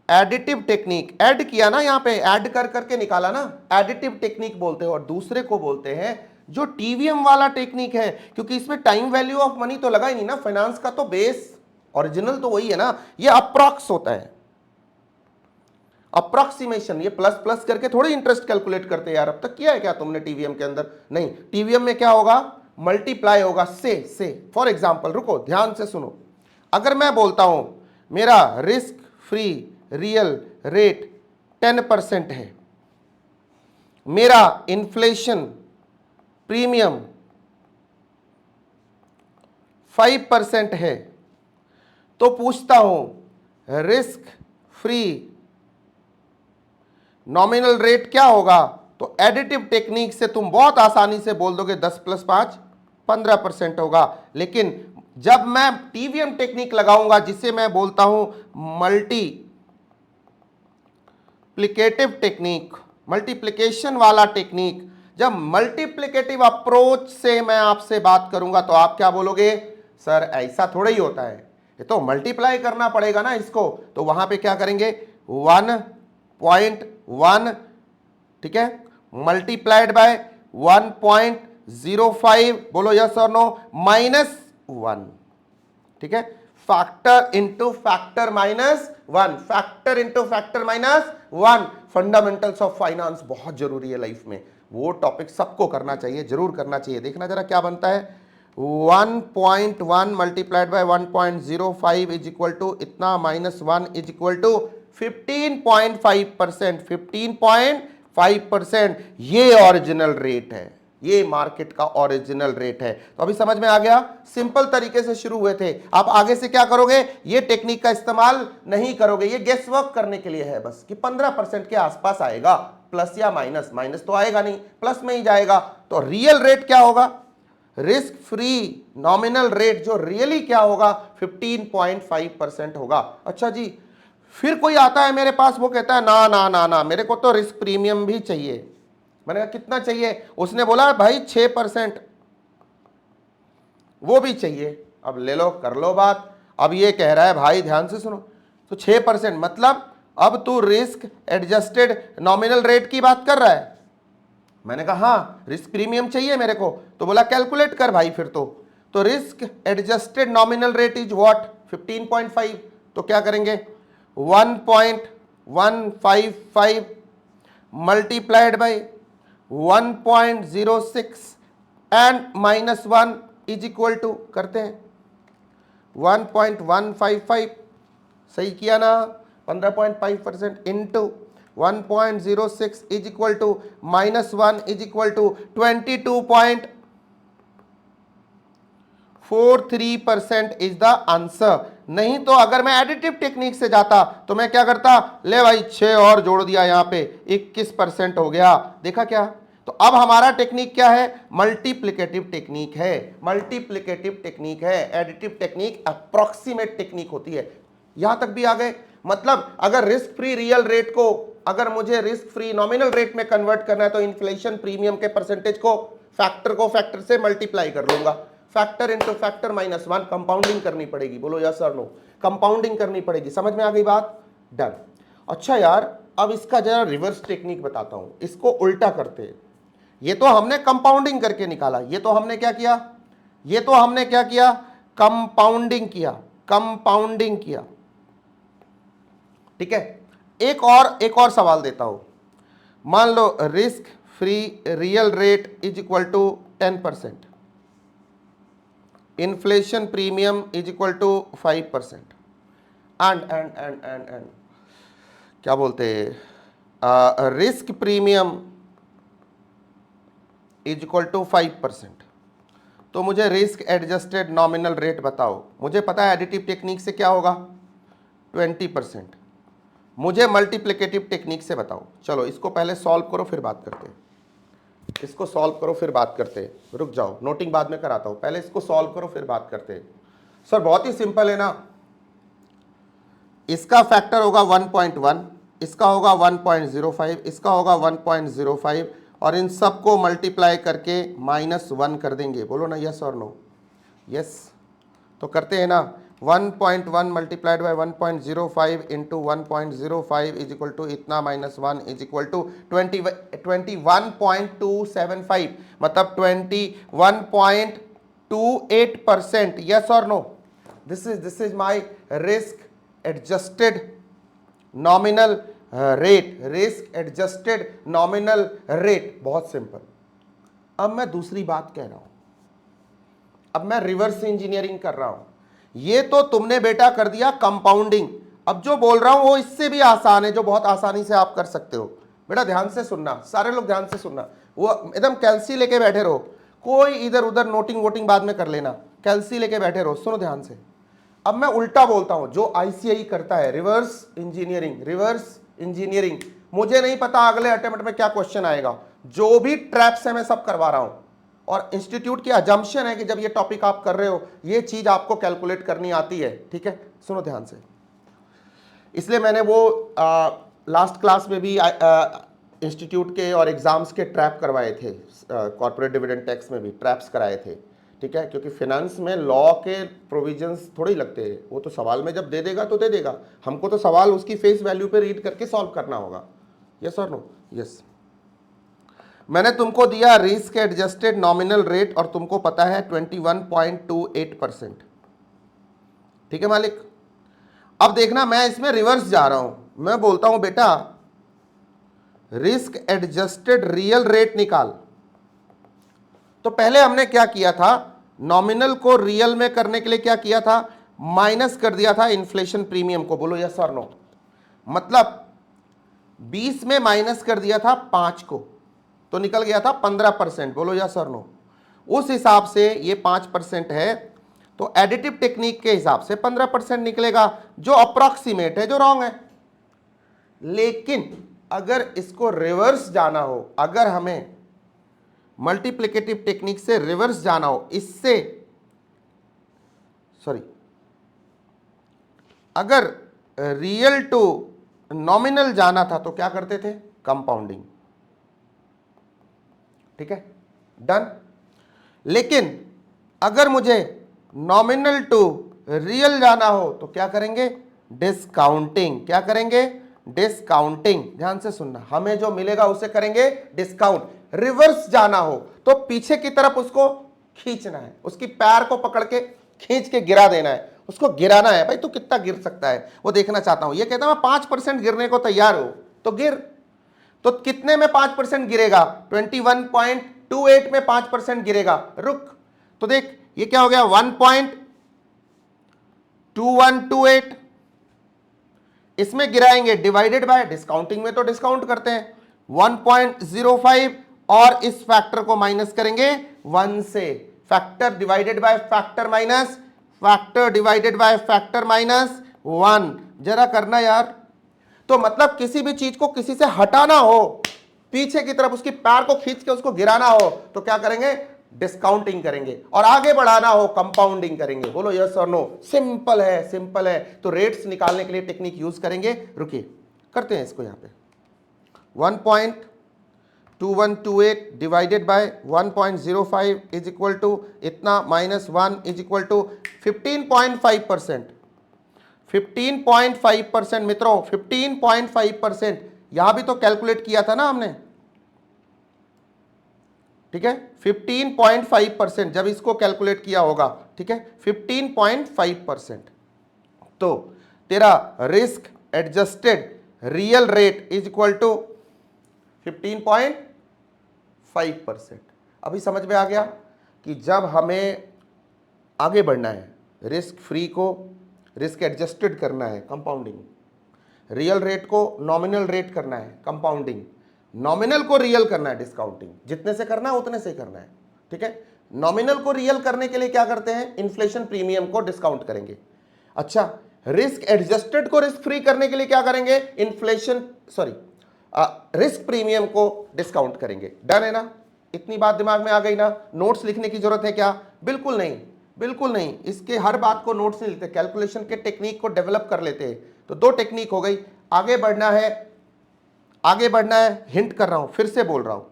एडिटिव टेक्निक, ऐड किया ना, यहां पे ऐड कर करके निकाला ना, एडिटिव टेक्निक बोलते हैं। और दूसरे को बोलते हैं जो टीवीएम वाला टेक्निक है, क्योंकि इसमें टाइम वैल्यू ऑफ मनी तो लगा ही नहीं ना, फाइनेंस का तो बेस ओरिजिनल तो वही है ना, ये अप्रॉक्स होता है, अप्रॉक्सीमेशन। ये प्लस प्लस करके थोड़ी इंटरेस्ट कैलकुलेट करते यार, अब तक किया है क्या तुमने टीवीएम के अंदर? नहीं, टीवीएम में क्या होगा, मल्टीप्लाई होगा से। फॉर एग्जांपल, रुको ध्यान से सुनो, अगर मैं बोलता हूं मेरा रिस्क फ्री रियल रेट 10% है, मेरा इन्फ्लेशन प्रीमियम 5% है, तो पूछता हूं रिस्क फ्री नॉमिनल रेट क्या होगा? तो एडिटिव टेक्निक से तुम बहुत आसानी से बोल दोगे 10 + 5 15% होगा। लेकिन जब मैं टीवीएम टेक्निक लगाऊंगा, जिसे मैं बोलता हूं मल्टीप्लिकेटिव टेक्निक, मल्टीप्लिकेशन वाला टेक्निक, जब मल्टीप्लिकेटिव अप्रोच से मैं आपसे बात करूंगा तो आप क्या बोलोगे, सर ऐसा थोड़ा ही होता है, ये तो मल्टीप्लाई करना पड़ेगा ना इसको। तो वहां पे क्या करेंगे, 1.1, ठीक है, मल्टीप्लाइड बाय 1.05, बोलो यस और नो, -1, ठीक है, factor into factor -1, factor into factor -1। Fundamentals of finance बहुत जरूरी है लाइफ में, वो टॉपिक सबको करना चाहिए, जरूर करना चाहिए। देखना जरा क्या बनता है, 1.1 multiplied by 1.05 is equal to इतना, -1 इज इक्वल टू 15.5%, 15.5%। ये ओरिजिनल रेट है, ये मार्केट का ओरिजिनल रेट है। तो अभी समझ में आ गया, सिंपल तरीके से शुरू हुए थे, आप आगे से क्या करोगे, ये टेक्निक का इस्तेमाल नहीं करोगे, ये गेस वर्क करने के लिए है बस, कि 15% के आसपास आएगा, प्लस या माइनस, माइनस तो आएगा नहीं, प्लस में ही जाएगा। तो रियल रेट क्या होगा, रिस्क फ्री नॉमिनल रेट जो रियली क्या होगा, 15.5% होगा। अच्छा जी, फिर कोई आता है मेरे पास, वो कहता है ना ना ना ना, मेरे को तो रिस्क प्रीमियम भी चाहिए। मैंने कहा कितना चाहिए? उसने बोला भाई 6%, वो भी चाहिए। अब ले लो, कर लो बात। अब ये कह रहा है भाई ध्यान से सुनो, तो 6% मतलब अब तू रिस्क एडजस्टेड नॉमिनल रेट की बात कर रहा है? मैंने कहा हाँ, रिस्क प्रीमियम चाहिए मेरे को। तो बोला कैलकुलेट कर भाई फिर तो risk adjusted nominal rate is what, 15.5। तो क्या करेंगे, 1.155 multiplied by 1.06 and -1 is equal to, करते हैं 1.155, सही किया ना, 15.5% into 1.06 is equal to -1 is equal to 22.43% is the answer. नहीं तो अगर मैं एडिटिव टेक्निक से जाता तो मैं क्या करता, ले भाई 6 और जोड़ दिया, यहां पे 21% हो गया। देखा क्या? तो अब हमारा टेक्निक क्या है, मल्टीप्लिकेटिव टेक्निक है, मल्टीप्लिकेटिव टेक्निक है। एडिटिव टेक्निक अप्रोक्सीमेट टेक्निक होती है। यहां तक भी आ गए? मतलब अगर रिस्क फ्री रियल रेट को, अगर मुझे रिस्क फ्री नॉमिनल रेट में कन्वर्ट करना है तो इन्फ्लेशन प्रीमियम के परसेंटेज को फैक्टर से मल्टीप्लाई कर लूंगा, फैक्टर इंटू फैक्टर -1, कंपाउंडिंग करनी पड़ेगी। बोलो यस और नो, कंपाउंडिंग करनी पड़ेगी। समझ में आ गई बात? डन। अच्छा यार, अब इसका जरा रिवर्स टेक्निक बताता हूं, इसको उल्टा करते हैं। ये तो हमने कंपाउंडिंग करके निकाला, ये तो हमने क्या किया, कंपाउंडिंग किया। ठीक है, एक और सवाल देता हूं। मान लो risk free real rate is equal to 10%, inflation premium is equal to 5%, and क्या बोलते हैं, risk premium is equal to 5%। तो मुझे रिस्क एडजस्टेड नॉमिनल रेट बताओ। मुझे पता है एडिटिव टेक्निक से क्या होगा, 20%। मुझे मल्टीप्लिकेटिव टेक्निक से बताओ। चलो इसको पहले सॉल्व करो फिर बात करते हैं, इसको सॉल्व करो फिर बात करते हैं। रुक जाओ, नोटिंग बाद में कराता हूं, पहले इसको सॉल्व करो फिर बात करते हैं। सर बहुत ही सिंपल है ना, इसका फैक्टर होगा 1.1, इसका होगा 1.05, इसका होगा 1.05 और इन सबको मल्टीप्लाई करके -1 कर देंगे। बोलो ना यस और नो। यस, तो करते हैं ना। 1.1 multiplied by 1.05 into 1.05 is equal to इतना -1 इज इक्वल टू 21.275, मतलब 21.28%। यस और no. This is my risk adjusted nominal rate, risk adjusted nominal rate. बहुत सिंपल। अब मैं दूसरी बात कह रहा हूं, अब मैं रिवर्स इंजीनियरिंग कर रहा हूं। ये तो तुमने बेटा कर दिया कंपाउंडिंग, अब जो बोल रहा हूं वो इससे भी आसान है, जो बहुत आसानी से आप कर सकते हो। बेटा ध्यान से सुनना, सारे लोग ध्यान से सुनना, वो एकदम कैलसी लेके बैठे रहो, कोई इधर उधर नोटिंग वोटिंग बाद में कर लेना, कैलसी लेके बैठे रहो, सुनो ध्यान से। अब मैं उल्टा बोलता हूं, जो आईसीआई करता है रिवर्स इंजीनियरिंग, रिवर्स इंजीनियरिंग, मुझे नहीं पता अगले अटेम्प्ट में क्या क्वेश्चन आएगा, जो भी ट्रैप्स है मैं सब करवा रहा हूं। और इंस्टीट्यूट की अजम्पशन है कि जब ये टॉपिक आप कर रहे हो ये चीज आपको कैलकुलेट करनी आती है, ठीक है। सुनो ध्यान से, इसलिए मैंने वो लास्ट क्लास में भी इंस्टीट्यूट के और एग्जाम्स के ट्रैप करवाए थे, कॉर्पोरेट डिविडेंड टैक्स में भी ट्रैप्स कराए थे, ठीक है। क्योंकि फाइनेंस में लॉ के प्रोविजंस थोड़े ही लगते हैं, वो तो सवाल में जब दे देगा तो दे देगा, हमको तो सवाल उसकी फेस वैल्यू पे रीड करके सॉल्व करना होगा। यस और नो। यस, मैंने तुमको दिया रिस्क एडजस्टेड नॉमिनल रेट और तुमको पता है 21.28%, ठीक है मालिक। अब देखना, मैं इसमें रिवर्स जा रहा हूं, मैं बोलता हूं बेटा रिस्क एडजस्टेड रियल रेट निकाल। तो पहले हमने क्या किया था, नॉमिनल को रियल में करने के लिए क्या किया था, माइनस कर दिया था इन्फ्लेशन प्रीमियम को। बोलो यस और नो। मतलब 20 में माइनस कर दिया था 5 को, तो निकल गया था 15%। बोलो यस और नो। उस हिसाब से ये 5% है, तो एडिटिव टेक्निक के हिसाब से 15% निकलेगा, जो अप्रॉक्सीमेट है, जो रॉन्ग है। लेकिन अगर इसको रिवर्स जाना हो, अगर हमें मल्टीप्लिकेटिव टेक्निक से रिवर्स जाना हो, इससे सॉरी, अगर रियल टू नॉमिनल जाना था तो क्या करते थे, कंपाउंडिंग, ठीक है, डन। लेकिन अगर मुझे नॉमिनल टू रियल जाना हो तो क्या करेंगे, डिस्काउंटिंग। क्या करेंगे, डिस्काउंटिंग। ध्यान से सुनना, हमें जो मिलेगा उसे करेंगे डिस्काउंट। रिवर्स जाना हो तो पीछे की तरफ उसको खींचना है, उसकी पैर को पकड़ के खींच के गिरा देना है, उसको गिराना है। भाई तू कितना गिर सकता है वो देखना चाहता हूं। ये कहता है मैं 5% गिरने को तैयार हूं, तो गिर। तो कितने में 5% गिरेगा, 21.28 में 5% गिरेगा। रुक, तो देख ये क्या हो गया, 1.2128 इसमें गिराएंगे, डिवाइडेड बाय, डिस्काउंटिंग में तो डिस्काउंट करते हैं, 1.05 और इस फैक्टर को माइनस करेंगे 1 से। Factor divided by factor minus factor divided by factor minus 1। जरा करना यार। तो मतलब किसी भी चीज को किसी से हटाना हो, पीछे की तरफ उसकी पैर को खींच के उसको गिराना हो, तो क्या करेंगे, डिस्काउंटिंग करेंगे। और आगे बढ़ाना हो, कंपाउंडिंग करेंगे। बोलो यस और नो। सिंपल है, सिंपल है। तो रेट्स निकालने के लिए टेक्निक यूज करेंगे। रुकिए, करते हैं इसको। यहां पे 1.2128 divided by 1.05 is equal to इतना -1 इज इक्वल टू 15.5%। 15.5% मित्रों, 15.5%। यहां भी तो कैलकुलेट किया था ना हमने, ठीक है। 15.5% जब इसको कैलकुलेट किया होगा, ठीक है, 15.5%। तो तेरा risk adjusted real rate is equal to 15.5%। अभी समझ में आ गया कि जब हमें आगे बढ़ना है, रिस्क फ्री को रिस्क एडजस्टेड करना है, कंपाउंडिंग, रियल रेट को नॉमिनल रेट करना है, कंपाउंडिंग, नॉमिनल को रियल करना है, डिस्काउंटिंग। जितने से करना है उतने से करना है, ठीक है। नॉमिनल को रियल करने के लिए क्या करते हैं, इन्फ्लेशन प्रीमियम को डिस्काउंट करेंगे। अच्छा, रिस्क एडजस्टेड को रिस्क फ्री करने के लिए क्या करेंगे, रिस्क प्रीमियम को डिस्काउंट करेंगे। डन है ना, इतनी बात दिमाग में आ गई ना। नोट्स लिखने की जरूरत है क्या, बिल्कुल नहीं, बिल्कुल नहीं। इसके हर बात को नोट्स नहीं लिखते, कैलकुलेशन के टेक्निक को डेवलप कर लेते हैं। तो दो टेक्निक हो गई, आगे बढ़ना है, आगे बढ़ना है। हिंट कर रहा हूं, फिर से बोल रहा हूं,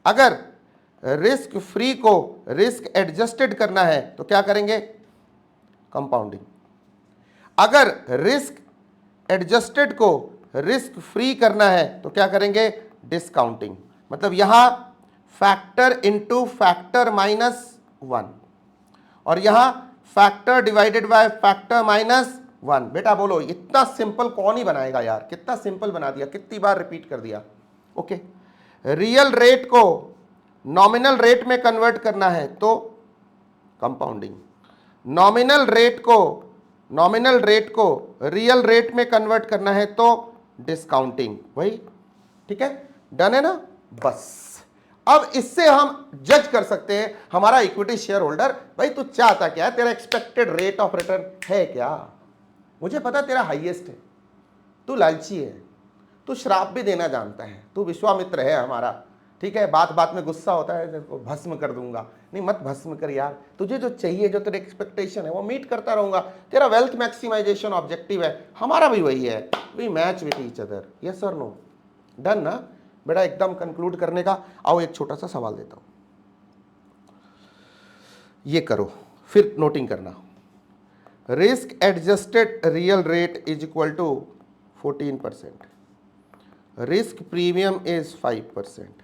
अगर रिस्क फ्री को रिस्क एडजस्टेड करना है तो क्या करेंगे, कंपाउंडिंग। अगर रिस्क एडजस्टेड को रिस्क फ्री करना है तो क्या करेंगे, डिस्काउंटिंग। मतलब यहां फैक्टर इंटू फैक्टर -1 और यहां फैक्टर डिवाइडेड बाय फैक्टर -1। बेटा बोलो, इतना सिंपल कौन ही बनाएगा यार, कितना सिंपल बना दिया, कितनी बार रिपीट कर दिया। ओके, रियल रेट को नॉमिनल रेट में कन्वर्ट करना है तो कंपाउंडिंग, नॉमिनल रेट को रियल रेट में कन्वर्ट करना है तो डिस्काउंटिंग। वही, ठीक है, डन है ना। बस अब इससे हम जज कर सकते हैं हमारा इक्विटी शेयर होल्डर, भाई तू चाहता क्या है, तेरा एक्सपेक्टेड रेट ऑफ रिटर्न है क्या। मुझे पता तेरा हाईएस्ट है, तू लालची है, तू श्राप भी देना जानता है, तू विश्वामित्र है हमारा, ठीक है। बात बात में गुस्सा होता है, तेरे भस्म कर दूंगा। नहीं, मत भस्म कर यार, तुझे जो चाहिए, जो तेरे एक्सपेक्टेशन है वो मीट करता रहूंगा। तेरा वेल्थ मैक्सिमाइजेशन ऑब्जेक्टिव है, हमारा भी वही है, we match with each other. Yes और नो, डन ना बेटा। एकदम कंक्लूड करने का, आओ एक छोटा सा सवाल देता हूं, ये करो फिर नोटिंग करना। Risk adjusted real rate is equal to 14%, risk premium is 5%,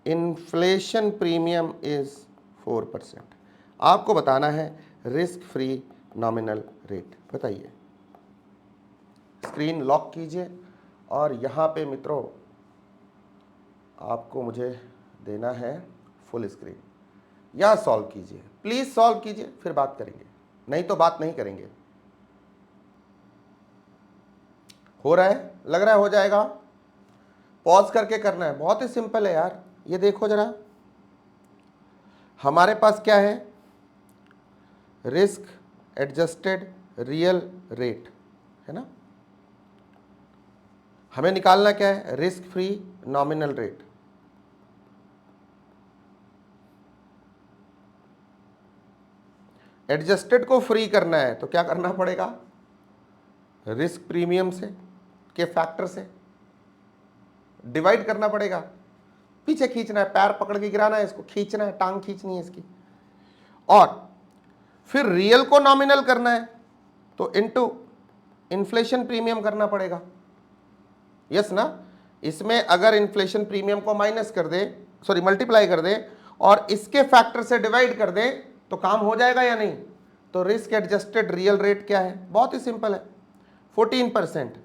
inflation premium is 4%। आपको बताना है रिस्क फ्री नॉमिनल रेट। बताइए, स्क्रीन लॉक कीजिए और यहाँ पे मित्रों आपको मुझे देना है फुल स्क्रीन, या सॉल्व कीजिए, प्लीज सॉल्व कीजिए, फिर बात करेंगे, नहीं तो बात नहीं करेंगे। हो रहा है, लग रहा है हो जाएगा, पॉज करके करना है, बहुत ही सिंपल है यार। ये देखो जरा, हमारे पास क्या है, रिस्क एडजस्टेड रियल रेट है ना, हमें निकालना क्या है, risk free nominal rate. Adjusted को फ्री करना है तो क्या करना पड़ेगा, रिस्क प्रीमियम से के फैक्टर से डिवाइड करना पड़ेगा। पीछे खींचना है, पैर पकड़ के गिराना है, इसको खींचना है, टांग खींचनी है इसकी। और फिर रियल को नॉमिनल करना है तो इनटू इन्फ्लेशन प्रीमियम करना पड़ेगा। यस ना, इसमें अगर इन्फ्लेशन प्रीमियम को माइनस कर दे, सॉरी मल्टीप्लाई कर दे और इसके फैक्टर से डिवाइड कर दे तो काम हो जाएगा या नहीं। तो रिस्क एडजस्टेड रियल रेट क्या है, बहुत ही सिंपल है, 14%,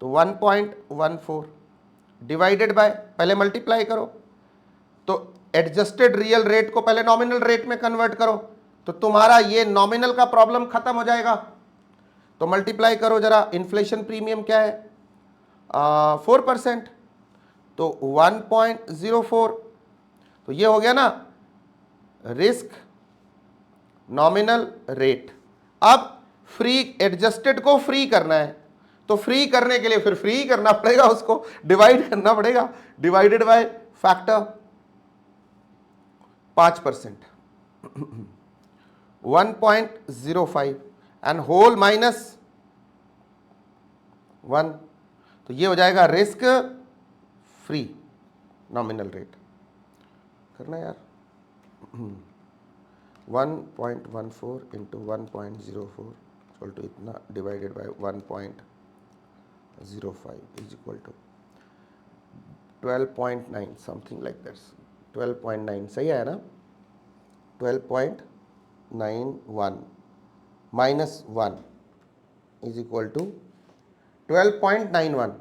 तो 1.14 डिवाइडेड बाय, पहले मल्टीप्लाई करो तो एडजस्टेड रियल रेट को पहले नॉमिनल रेट में कन्वर्ट करो तो तुम्हारा ये नॉमिनल का प्रॉब्लम खत्म हो जाएगा। तो मल्टीप्लाई करो जरा, इन्फ्लेशन प्रीमियम क्या है 4%, तो 1.04, तो ये हो गया ना रिस्क नॉमिनल रेट। अब फ्री एडजस्टेड को फ्री करना है तो फ्री करने के लिए फिर फ्री करना पड़ेगा, उसको डिवाइड करना पड़ेगा, divided by factor 5%, 1.05 and whole -1, तो ये हो जाएगा रिस्क फ्री नॉमिनल रेट। करना यार 1.14 इंटू 1.04 इक्वल टू इतना divided by 1.05 is equal to 12.9 something like that, 12.9 सही है ना, 12.91 -1 इज इक्वल टू 12.91।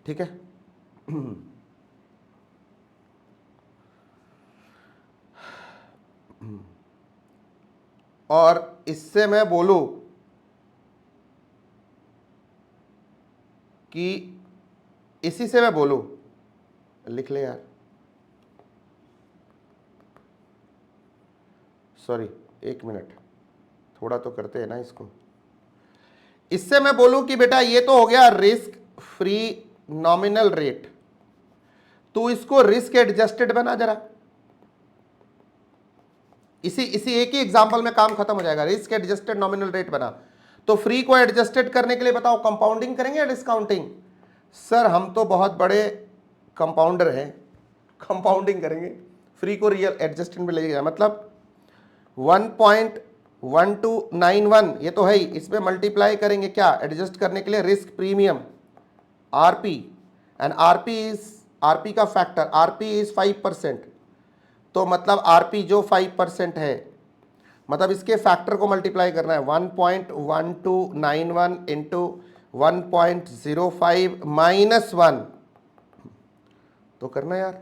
ठीक है, और इससे मैं बोलूं कि इसी से मैं बोलूं, लिख ले यार, सॉरी, 1 मिनट, थोड़ा तो करते हैं ना इसको। इससे मैं बोलूं कि बेटा ये तो हो गया रिस्क फ्री नॉमिनल रेट, तो इसको रिस्क एडजस्टेड बना जरा। इसी इसी एक ही एग्जांपल में काम खत्म हो जाएगा। रिस्क एडजस्टेड नॉमिनल रेट बना, तो फ्री को एडजस्टेड करने के लिए बताओ कंपाउंडिंग करेंगे या डिस्काउंटिंग? सर हम तो बहुत बड़े कंपाउंडर हैं, कंपाउंडिंग करेंगे। फ्री को रियल एडजस्टेड में ले गया, मतलब 1.1291 ये तो है ही, इसमें मल्टीप्लाई करेंगे क्या एडजस्ट करने के लिए, risk premium RP, and RP का फैक्टर, आरपी इज 5%, तो मतलब आरपी जो 5% है, मतलब इसके फैक्टर को मल्टीप्लाई करना है 1.1291 इंटू 1.05 माइनस 1, तो करना यार,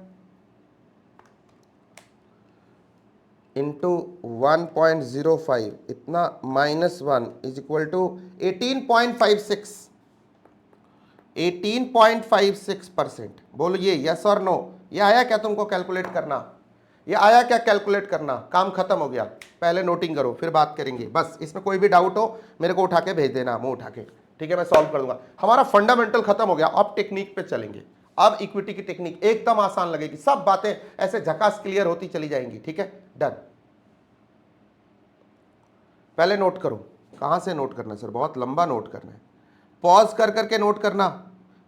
इंटू 1.05 इतना माइनस 1 इज इक्वल टू 18.56, 18.56%। बोलिए यस और नो, ये आया क्या तुमको कैलकुलेट करना? ये आया क्या कैलकुलेट करना? काम खत्म हो गया, पहले नोटिंग करो फिर बात करेंगे। बस इसमें कोई भी डाउट हो मेरे को उठा के भेज देना, मुंह उठा के, ठीक है, मैं सॉल्व कर दूंगा। हमारा फंडामेंटल खत्म हो गया, अब टेक्निक पे चलेंगे। अब इक्विटी की टेक्निक एकदम आसान लगेगी, सब बातें ऐसे झकास क्लियर होती चली जाएंगी, ठीक है, डन। पहले नोट करो, कहां से नोट करना सर? बहुत लंबा नोट करना है, पॉज कर करके नोट करना,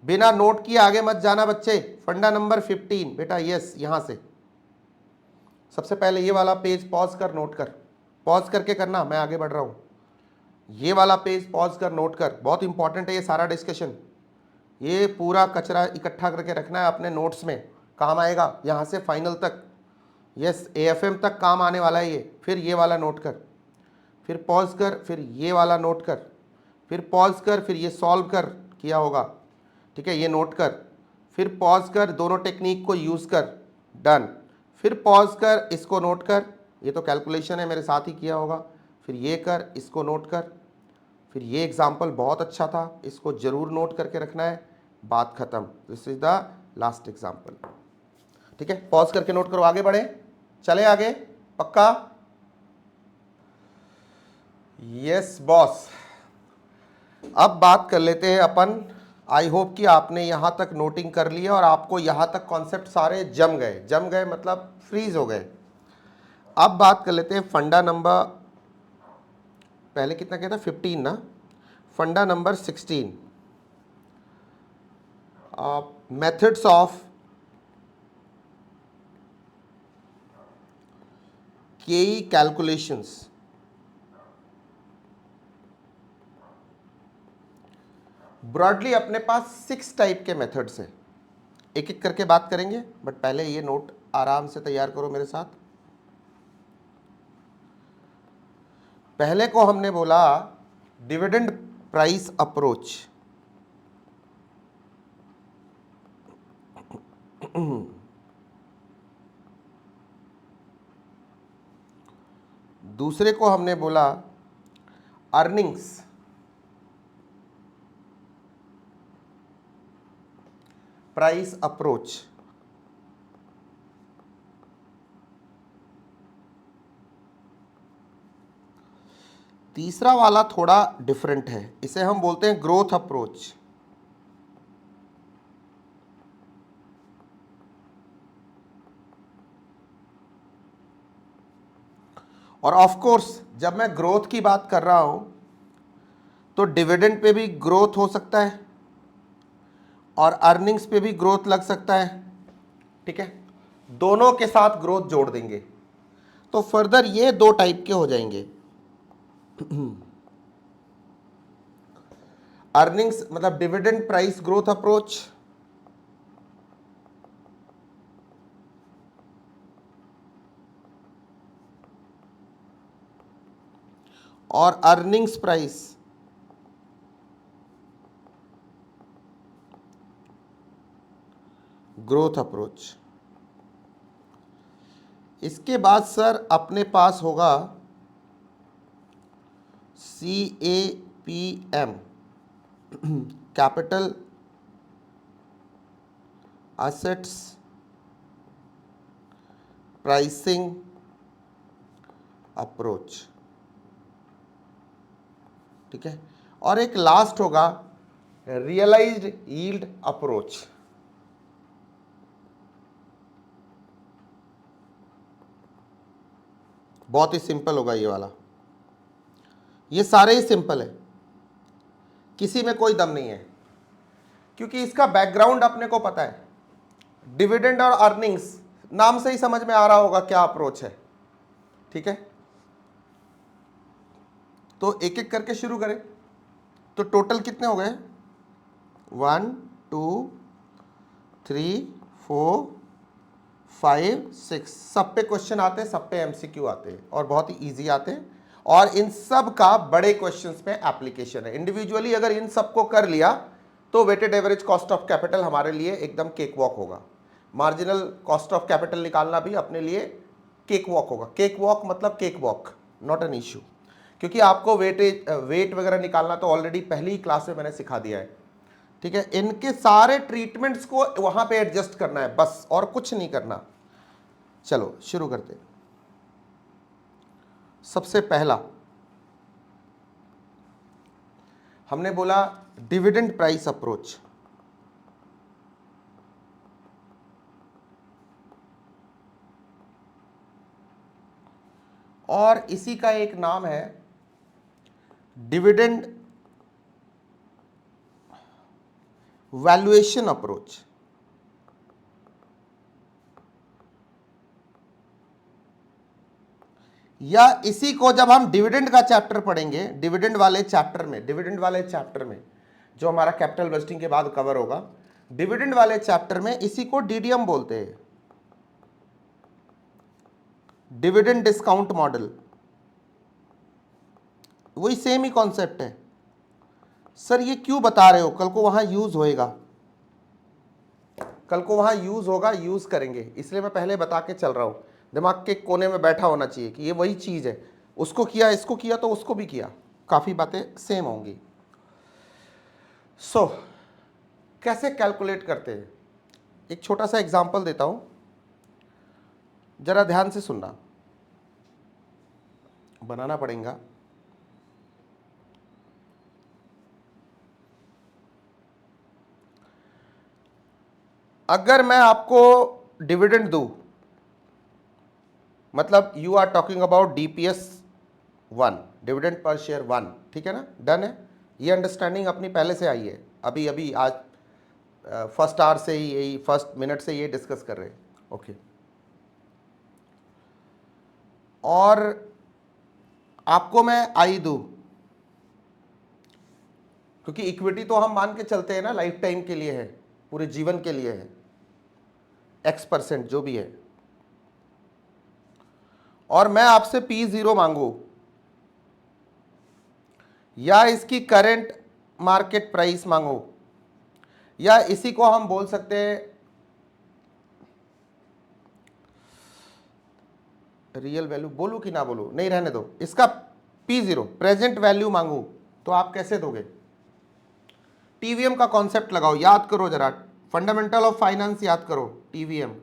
बिना नोट किए आगे मत जाना बच्चे। फंडा नंबर 15 बेटा, यस, यहां से सबसे पहले ये वाला पेज पॉज कर नोट कर, पॉज करके करना, मैं आगे बढ़ रहा हूं। ये वाला पेज पॉज कर नोट कर, बहुत इंपॉर्टेंट है ये सारा डिस्कशन। ये पूरा कचरा इकट्ठा करके रखना है अपने नोट्स में, काम आएगा यहां से फाइनल तक, यस एएफएम तक काम आने वाला है ये। फिर ये वाला नोट कर, फिर पॉज कर, फिर ये वाला नोट कर, फिर पॉज कर, फिर ये सॉल्व कर, किया होगा, ठीक है, ये नोट कर, फिर पॉज कर, दोनों टेक्निक को यूज़ कर, डन। फिर पॉज कर, इसको नोट कर, ये तो कैलकुलेशन है मेरे साथ ही किया होगा, फिर ये कर, इसको नोट कर, फिर ये एग्जाम्पल बहुत अच्छा था, इसको ज़रूर नोट करके रखना है, बात खत्म। This is the last example, ठीक है, पॉज करके नोट करो, आगे बढ़े, चले आगे, पक्का? Yes boss. अब बात कर लेते हैं अपन, आई होप कि आपने यहां तक नोटिंग कर लिया और आपको यहां तक कॉन्सेप्ट सारे जम गए मतलब फ्रीज हो गए। अब बात कर लेते हैं फंडा नंबर, पहले कितना कहता, 15 ना, फंडा नंबर 16, मेथड्स ऑफ केई कैलकुलेशंस। ब्रॉडली अपने पास 6 टाइप के मेथड्स हैं, एक एक करके बात करेंगे, बट पहले ये नोट आराम से तैयार करो मेरे साथ। पहले को हमने बोला डिविडेंड प्राइस अप्रोच, दूसरे को हमने बोला अर्निंग्स प्राइस अप्रोच, तीसरा वाला थोड़ा डिफरेंट है, इसे हम बोलते हैं ग्रोथ अप्रोच। और ऑफ कोर्स जब मैं ग्रोथ की बात कर रहा हूं तो डिविडेंड पे भी ग्रोथ हो सकता है और अर्निंग्स पे भी ग्रोथ लग सकता है, ठीक है, दोनों के साथ ग्रोथ जोड़ देंगे तो फर्दर ये 2 टाइप के हो जाएंगे। अर्निंग्स मतलब डिविडेंड प्राइस ग्रोथ अप्रोच और अर्निंग्स प्राइस ग्रोथ अप्रोच। इसके बाद सर अपने पास होगा CAPM, capital assets pricing approach, ठीक है। और एक लास्ट होगा रियलाइज्ड यील्ड अप्रोच। बहुत ही सिंपल होगा ये वाला, ये सारे ही सिंपल है, किसी में कोई दम नहीं है, क्योंकि इसका बैकग्राउंड अपने को पता है। डिविडेंड और अर्निंग्स नाम से ही समझ में आ रहा होगा क्या अप्रोच है, ठीक है। तो एक एक करके शुरू करें। तो टोटल कितने हो गए? 1 2 3 4 5 6, सब पे क्वेश्चन आते हैं, सब पे एमसीक्यू आते हैं और बहुत ही इजी आते हैं। और इन सब का बड़े क्वेश्चंस में एप्लीकेशन है। इंडिविजुअली अगर इन सबको कर लिया तो weighted average cost of capital हमारे लिए एकदम केक वॉक होगा। मार्जिनल कॉस्ट ऑफ कैपिटल निकालना भी अपने लिए केक वॉक होगा। केक वॉक मतलब cake walk, not an issue, क्योंकि आपको वेट वगैरह निकालना तो ऑलरेडी पहली ही क्लास में मैंने सिखा दिया है, ठीक है। इनके सारे ट्रीटमेंट्स को वहां पे एडजस्ट करना है बस, और कुछ नहीं करना। चलो शुरू करते। सबसे पहला हमने बोला डिविडेंड प्राइस अप्रोच। और इसी का एक नाम है डिविडेंड वैल्यूएशन अप्रोच। या इसी को जब हम डिविडेंड का चैप्टर पढ़ेंगे, डिविडेंड वाले चैप्टर में जो हमारा कैपिटल बजटिंग के बाद कवर होगा, डिविडेंड वाले चैप्टर में इसी को डीडीएम बोलते हैं, डिविडेंड डिस्काउंट मॉडल। वही सेम ही कॉन्सेप्ट है। सर ये क्यों बता रहे हो? कल को वहां यूज होएगा, कल को वहां यूज होगा, यूज करेंगे, इसलिए मैं पहले बता के चल रहा हूं। दिमाग के कोने में बैठा होना चाहिए कि ये वही चीज है, उसको किया, इसको किया तो उसको भी किया, काफी बातें सेम होंगी। सो कैसे कैलकुलेट करते हैं? एक छोटा सा एग्जांपल देता हूं, जरा ध्यान से सुनना, बनाना पड़ेगा। अगर मैं आपको डिविडेंड दूं, मतलब you are talking about DPS 1, dividend per share 1, ठीक है ना, डन है। ये अंडरस्टैंडिंग अपनी पहले से आई है, अभी अभी आज फर्स्ट आवर से ही, यही फर्स्ट मिनट से ये डिस्कस कर रहे हैं, ओके। और आपको मैं आई दूं, क्योंकि इक्विटी तो हम मान के चलते हैं ना, लाइफ टाइम के लिए है, पूरे जीवन के लिए है, X% जो भी है, और मैं आपसे P0 मांगू, या इसकी करंट मार्केट प्राइस मांगू, या इसी को हम बोल सकते हैं रियल वैल्यू, बोलूं कि ना बोलूं? नहीं, रहने दो, इसका P0 प्रेजेंट वैल्यू मांगू, तो आप कैसे दोगे? टीवीएम का कॉन्सेप्ट लगाओ, याद करो जरा, फंडामेंटल ऑफ फाइनेंस याद करो, टीवीएम,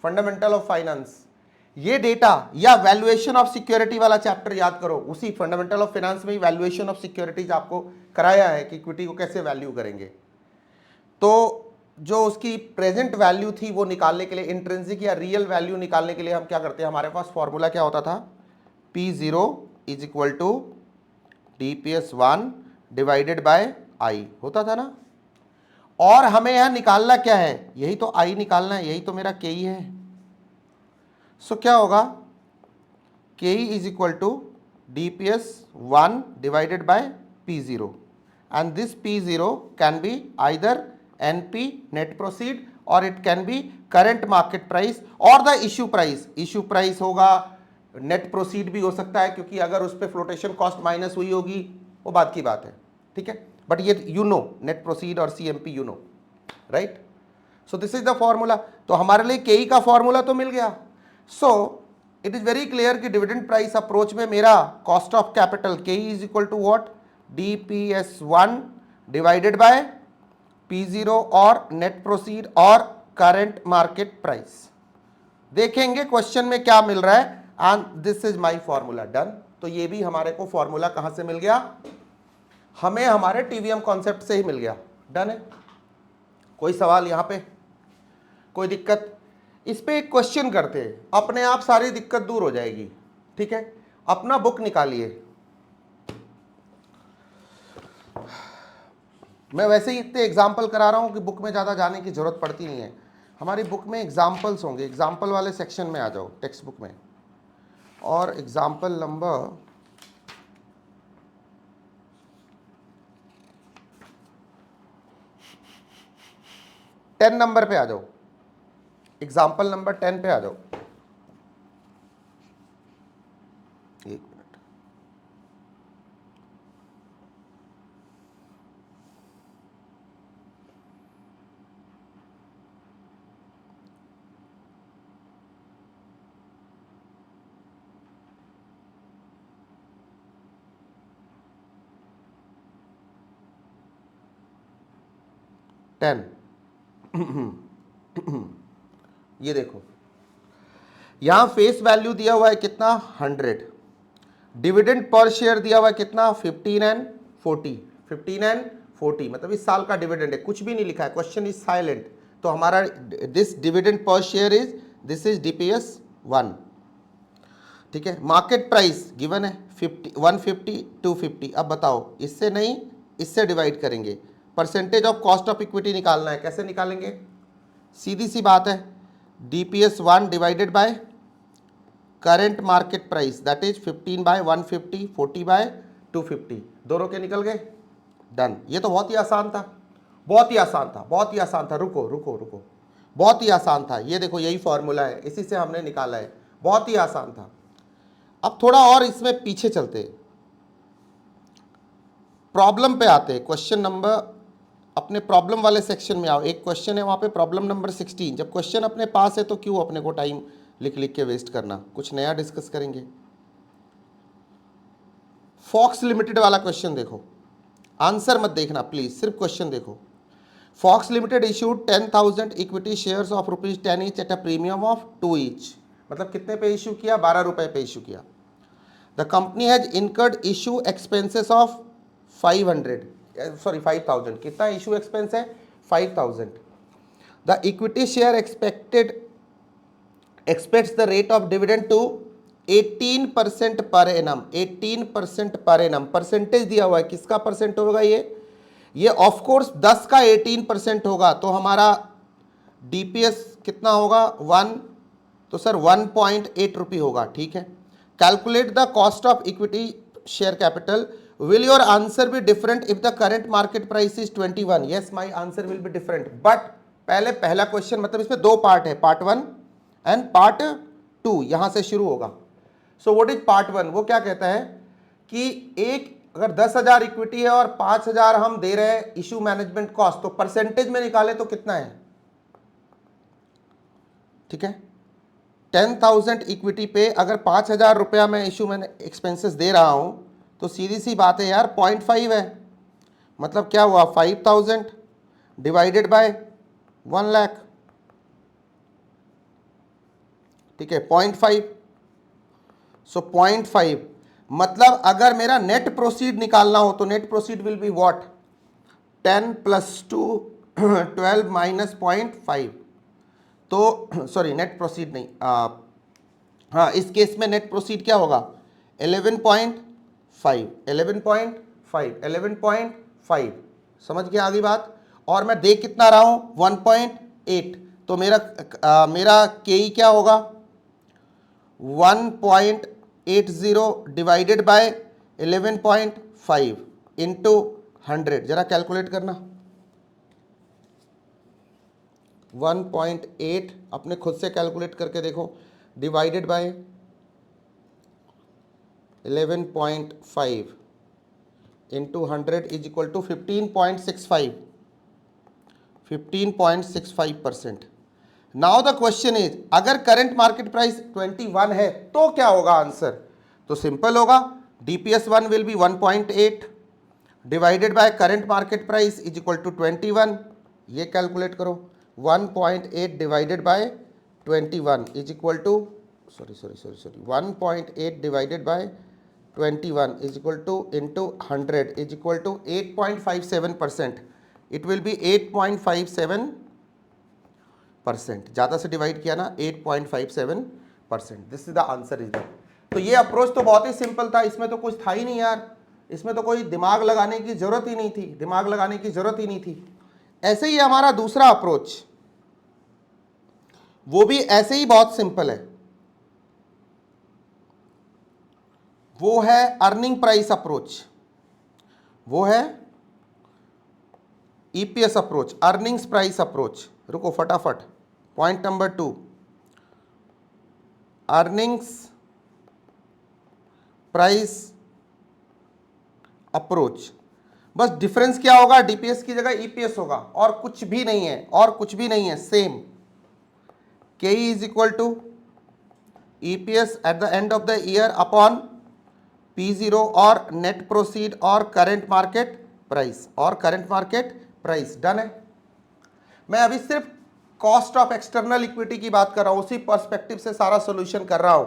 फंडामेंटल ऑफ फाइनेंस। ये डेटा या वैल्यूएशन ऑफ सिक्योरिटी वाला चैप्टर याद करो, उसी फंडामेंटल ऑफ फाइनेंस में ही वैल्यूएशन ऑफ सिक्योरिटीज आपको कराया है कि इक्विटी को कैसे वैल्यू करेंगे। तो जो उसकी प्रेजेंट वैल्यू थी वो निकालने के लिए, इंट्रिंसिक या रियल वैल्यू निकालने के लिए हम क्या करते हैं, हमारे पास फॉर्मूला क्या होता था? P0 is equal to DPS1 divided by I होता था ना। और हमें यहां निकालना क्या है? यही तो I निकालना है, यही तो मेरा KE है। सो क्या होगा? KE is equal to DPS1 divided by P0, and this P0 can be either NP net proceed or it can be current market price or the issue price। issue price होगा, net proceed भी हो सकता है, क्योंकि अगर उस पर flotation cost minus हुई होगी वो बात की बात है, ठीक है। बट ये यू नो नेट प्रोसीड और CMP you know, right. So this is the formula. तो हमारे लिए KE का फॉर्मूला तो मिल गया। So it is very clear कि डिविडेंड प्राइस अप्रोच में मेरा cost of capital KE is equal to what? DPS1 divided by P0 और नेट प्रोसीड और करंट मार्केट प्राइस। देखेंगे क्वेश्चन में क्या मिल रहा है। And this is my formula done. तो ये भी हमारे को फॉर्मूला कहां से मिल गया, हमें हमारे टीवीएम कॉन्सेप्ट से ही मिल गया। डन है। कोई सवाल यहां पे, कोई दिक्कत? इस पे एक क्वेश्चन करते हैं, अपने आप सारी दिक्कत दूर हो जाएगी। ठीक है, अपना बुक निकालिए। मैं वैसे ही इतने एग्जाम्पल करा रहा हूं कि बुक में ज़्यादा जाने की जरूरत पड़ती नहीं है। हमारी बुक में एग्जाम्पल्स होंगे, एग्जाम्पल वाले सेक्शन में आ जाओ टेक्स्ट बुक में, और एग्जाम्पल नंबर 10 नंबर पे आ जाओ, एग्जाम्पल नंबर 10 पे आ जाओ। एक मिनट, टेन। ये देखो, यहां फेस वैल्यू दिया हुआ है कितना, 100। डिविडेंड पर शेयर दिया हुआ है कितना, 15 एंड 40। 15 एंड 40 मतलब इस साल का डिविडेंड है, कुछ भी नहीं लिखा है, क्वेश्चन इज साइलेंट। तो हमारा this dividend per share is, this is DPS 1। ठीक है, मार्केट प्राइस गिवन है 50, 150, 250। अब बताओ, इससे नहीं, इससे डिवाइड करेंगे। Percentage of cost of equity निकालना है, कैसे निकालेंगे? सीधी सी बात है, DPS 1 divided by current market price, that is 15 by 150, 40 by 250। दोनों के निकल गए, डन। ये तो बहुत ही आसान था, बहुत ही आसान था, बहुत ही आसान था। रुको रुको रुको, बहुत ही आसान था। ये देखो, यही फॉर्मूला है, इसी से हमने निकाला है, बहुत ही आसान था। अब थोड़ा और इसमें पीछे चलते, प्रॉब्लम पे आते हैं। क्वेश्चन नंबर, अपने प्रॉब्लम वाले सेक्शन में आओ। एक क्वेश्चन है वहां पे, प्रॉब्लम नंबर 16। जब क्वेश्चन अपने पास है तो क्यों अपने को टाइम लिख लिख के वेस्ट करना, कुछ नया डिस्कस करेंगे। फॉक्स लिमिटेड वाला क्वेश्चन देखो, आंसर मत देखना प्लीज, सिर्फ क्वेश्चन देखो। Fox limited issued 10,000 equity shares of ₹10 each at a premium of 2 each. मतलब कितने पे इशू किया, 12 रुपए पे इशू किया। The company has incurred issue expenses of 5,000। कितना इशू एक्सपेंस है, 5,000। The equity share expects the rate of dividend to 18% per annum. 18% per annum, percentage दिया हुआ है, किसका परसेंट होगा ये ऑफ कोर्स 10 का 18% होगा। तो हमारा DPS कितना होगा, 1, तो सर 1.8 रुपये होगा। ठीक है, calculate the cost of equity share capital. Will your answer be different if the current market price is 21? Yes, my answer will be different. But पहले पहला क्वेश्चन, मतलब इसमें 2 पार्ट है, पार्ट 1 एंड पार्ट 2, यहां से शुरू होगा। So what is part 1? वो क्या कहता है कि एक अगर 10,000 इक्विटी है और 5,000 हम दे रहे हैं इशू मैनेजमेंट कॉस्ट, तो परसेंटेज में निकाले तो कितना है? ठीक है, 10,000 इक्विटी पे अगर 5,000 रुपया मैं इशू में एक्सपेंसेस दे रहा हूं, तो सीधी सी बात है यार, 0.5 है। मतलब क्या हुआ, 5,000 डिवाइडेड बाय 1 लाख। ठीक है, 0.5। सो 0.5 मतलब अगर मेरा नेट प्रोसीड निकालना हो तो net proceed will be what, 10 + 2 12 minus 0.5। तो सॉरी, नेट प्रोसीड नहीं, हाँ, इस केस में नेट प्रोसीड क्या होगा, 11.5। 11.5 समझ गया आगे बात। और मैं दे कितना रहा हूं, 1.8। तो मेरा KE क्या होगा, 1.80 डिवाइडेड बाय 11.5 इंटू 100। जरा कैलकुलेट करना, 1.8 अपने खुद से कैलकुलेट करके देखो, divided by 11.5 into 100 is equal to 15.65। 15.65%। Now the question is, अगर करंट मार्केट प्राइस 21 है तो क्या होगा आंसर? तो सिंपल होगा, DPS 1 will be 1.8 divided by current market price is equal to 21। ये कैलकुलेट करो, 1.8 divided by 21 is equal to 1.8 divided by 21 is equal to into 100 is equal to 8.57%. It will be 8.57%. ज़्यादा से divide किया ना, 8.57%. This is the answer is the. तो ये approach तो बहुत ही सिंपल था, इसमें तो कुछ था ही नहीं यार, इसमें तो कोई दिमाग लगाने की जरूरत ही नहीं थी, दिमाग लगाने की जरूरत ही नहीं थी. ऐसे ही हमारा दूसरा अप्रोच, वो भी ऐसे ही बहुत सिंपल है, वो है अर्निंग प्राइस अप्रोच, वो है EPS approach, earnings price approach. रुको फटाफट. Point number 2, earnings price approach. बस डिफरेंस क्या होगा, डीपीएस की जगह ईपीएस होगा, और कुछ भी नहीं है, और कुछ भी नहीं है, same. K is equal to EPS at the end of the year upon P0 और नेट प्रोसीड और करंट मार्केट प्राइस, और करंट मार्केट प्राइस. डन है. मैं अभी सिर्फ कॉस्ट ऑफ एक्सटर्नल इक्विटी की बात कर रहा हूं, उसी पर्सपेक्टिव से सारा सॉल्यूशन कर रहा हूं,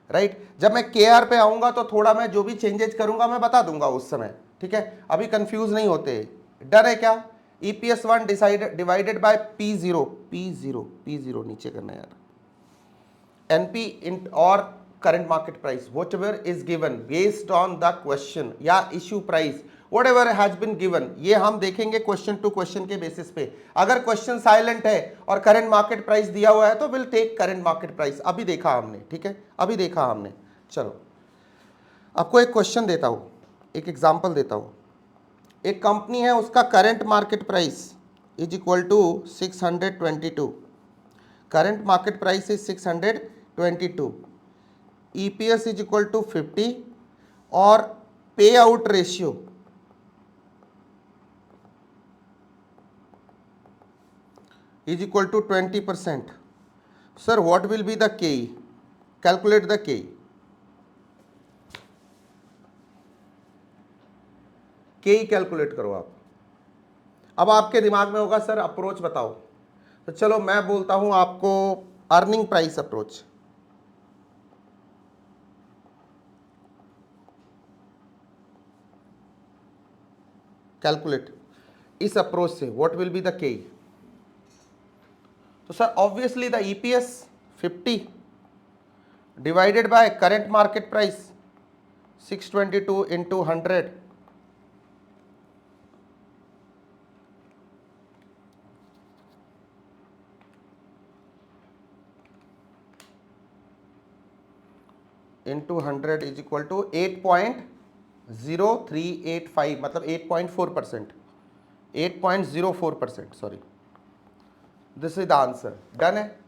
राइट. जब मैं केआर पे आऊंगा तो थोड़ा मैं जो भी चेंजेस करूंगा मैं बता दूंगा उस समय, ठीक है. अभी कंफ्यूज नहीं होते. डन है क्या. ईपीएस 1 डिवाइडेड बाय P0 नीचे करना है यार, एनपी और current market price whatever is given based on the question या issue price whatever has been given. ये हम देखेंगे क्वेश्चन टू क्वेश्चन के बेसिस पे. अगर क्वेश्चन साइलेंट है और करंट मार्केट प्राइस दिया हुआ है तो will take current market price. अभी देखा हमने, ठीक है, अभी देखा हमने. चलो आपको एक क्वेश्चन देता हूं, एक एग्जांपल देता हूं. एक कंपनी है, उसका current market price is equal to 622. Current market price is 622. EPS is equal to 50 और pay out ratio is equal to 20%. Sir what will be the KE? Calculate the KE. KE calculate करो आप. अब आपके दिमाग में होगा sir approach बताओ, तो चलो मैं बोलता हूं आपको अर्निंग प्राइस अप्रोच. कैलकुलेट इस अप्रोच से what will be the KE. तो sir obviously the EPS 50 divided by current market price 622 into 100 into 100 is equal to 8.0385, मतलब 8.4%, 8.04%, sorry. This is the answer. Done है.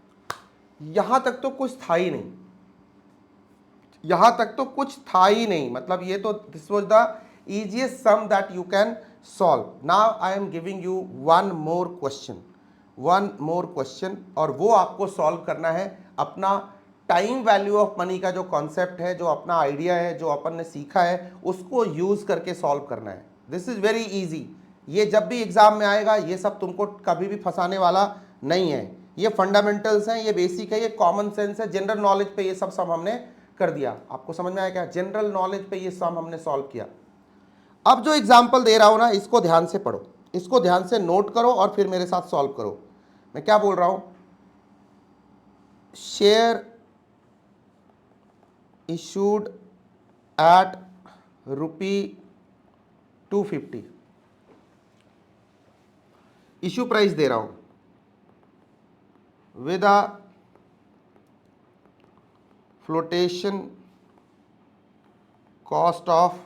यहां तक तो कुछ था ही नहीं, यहां तक तो कुछ था ही नहीं, मतलब ये तो this was the easiest sum that you can solve. Now I am giving you one more question, और वो आपको सॉल्व करना है. अपना टाइम वैल्यू ऑफ मनी का जो कॉन्सेप्ट है, जो अपना आइडिया है, जो अपन ने सीखा है, उसको यूज करके सॉल्व करना है. This is very easy. ये जब भी एग्जाम में आएगा ये सब तुमको कभी भी फंसाने वाला नहीं है. ये फंडामेंटल्स हैं, ये बेसिक है, ये कॉमन सेंस है. जनरल नॉलेज पे ये सब हमने कर दिया. आपको समझ में आया क्या? जनरल नॉलेज पे ये सम हमने सॉल्व किया. अब जो एग्जाम्पल दे रहा हूं ना, इसको ध्यान से पढ़ो, इसको ध्यान से नोट करो और फिर मेरे साथ सॉल्व करो. मैं क्या बोल रहा हूं? Share issued at ₹250, issue price दे रहा हूं with a flotation cost of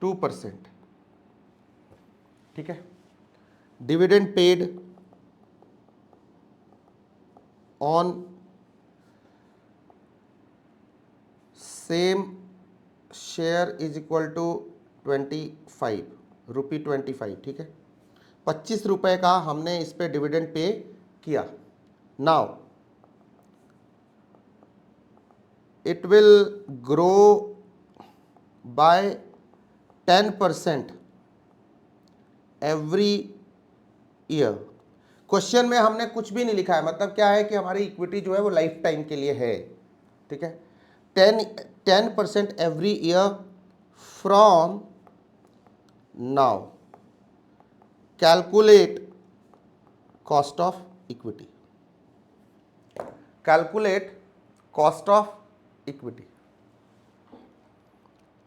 2%, ठीक है. Dividend paid on same share is equal to 25 rupee 25, ठीक है. 25 रुपए का हमने इस पे डिविडेंड पे किया. Now it will grow by 10% every year. Question में हमने कुछ भी नहीं लिखा है, मतलब क्या है कि हमारी इक्विटी जो है वो लाइफ टाइम के लिए है, ठीक है, 10% every year from now, calculate cost of equity, calculate cost of equity,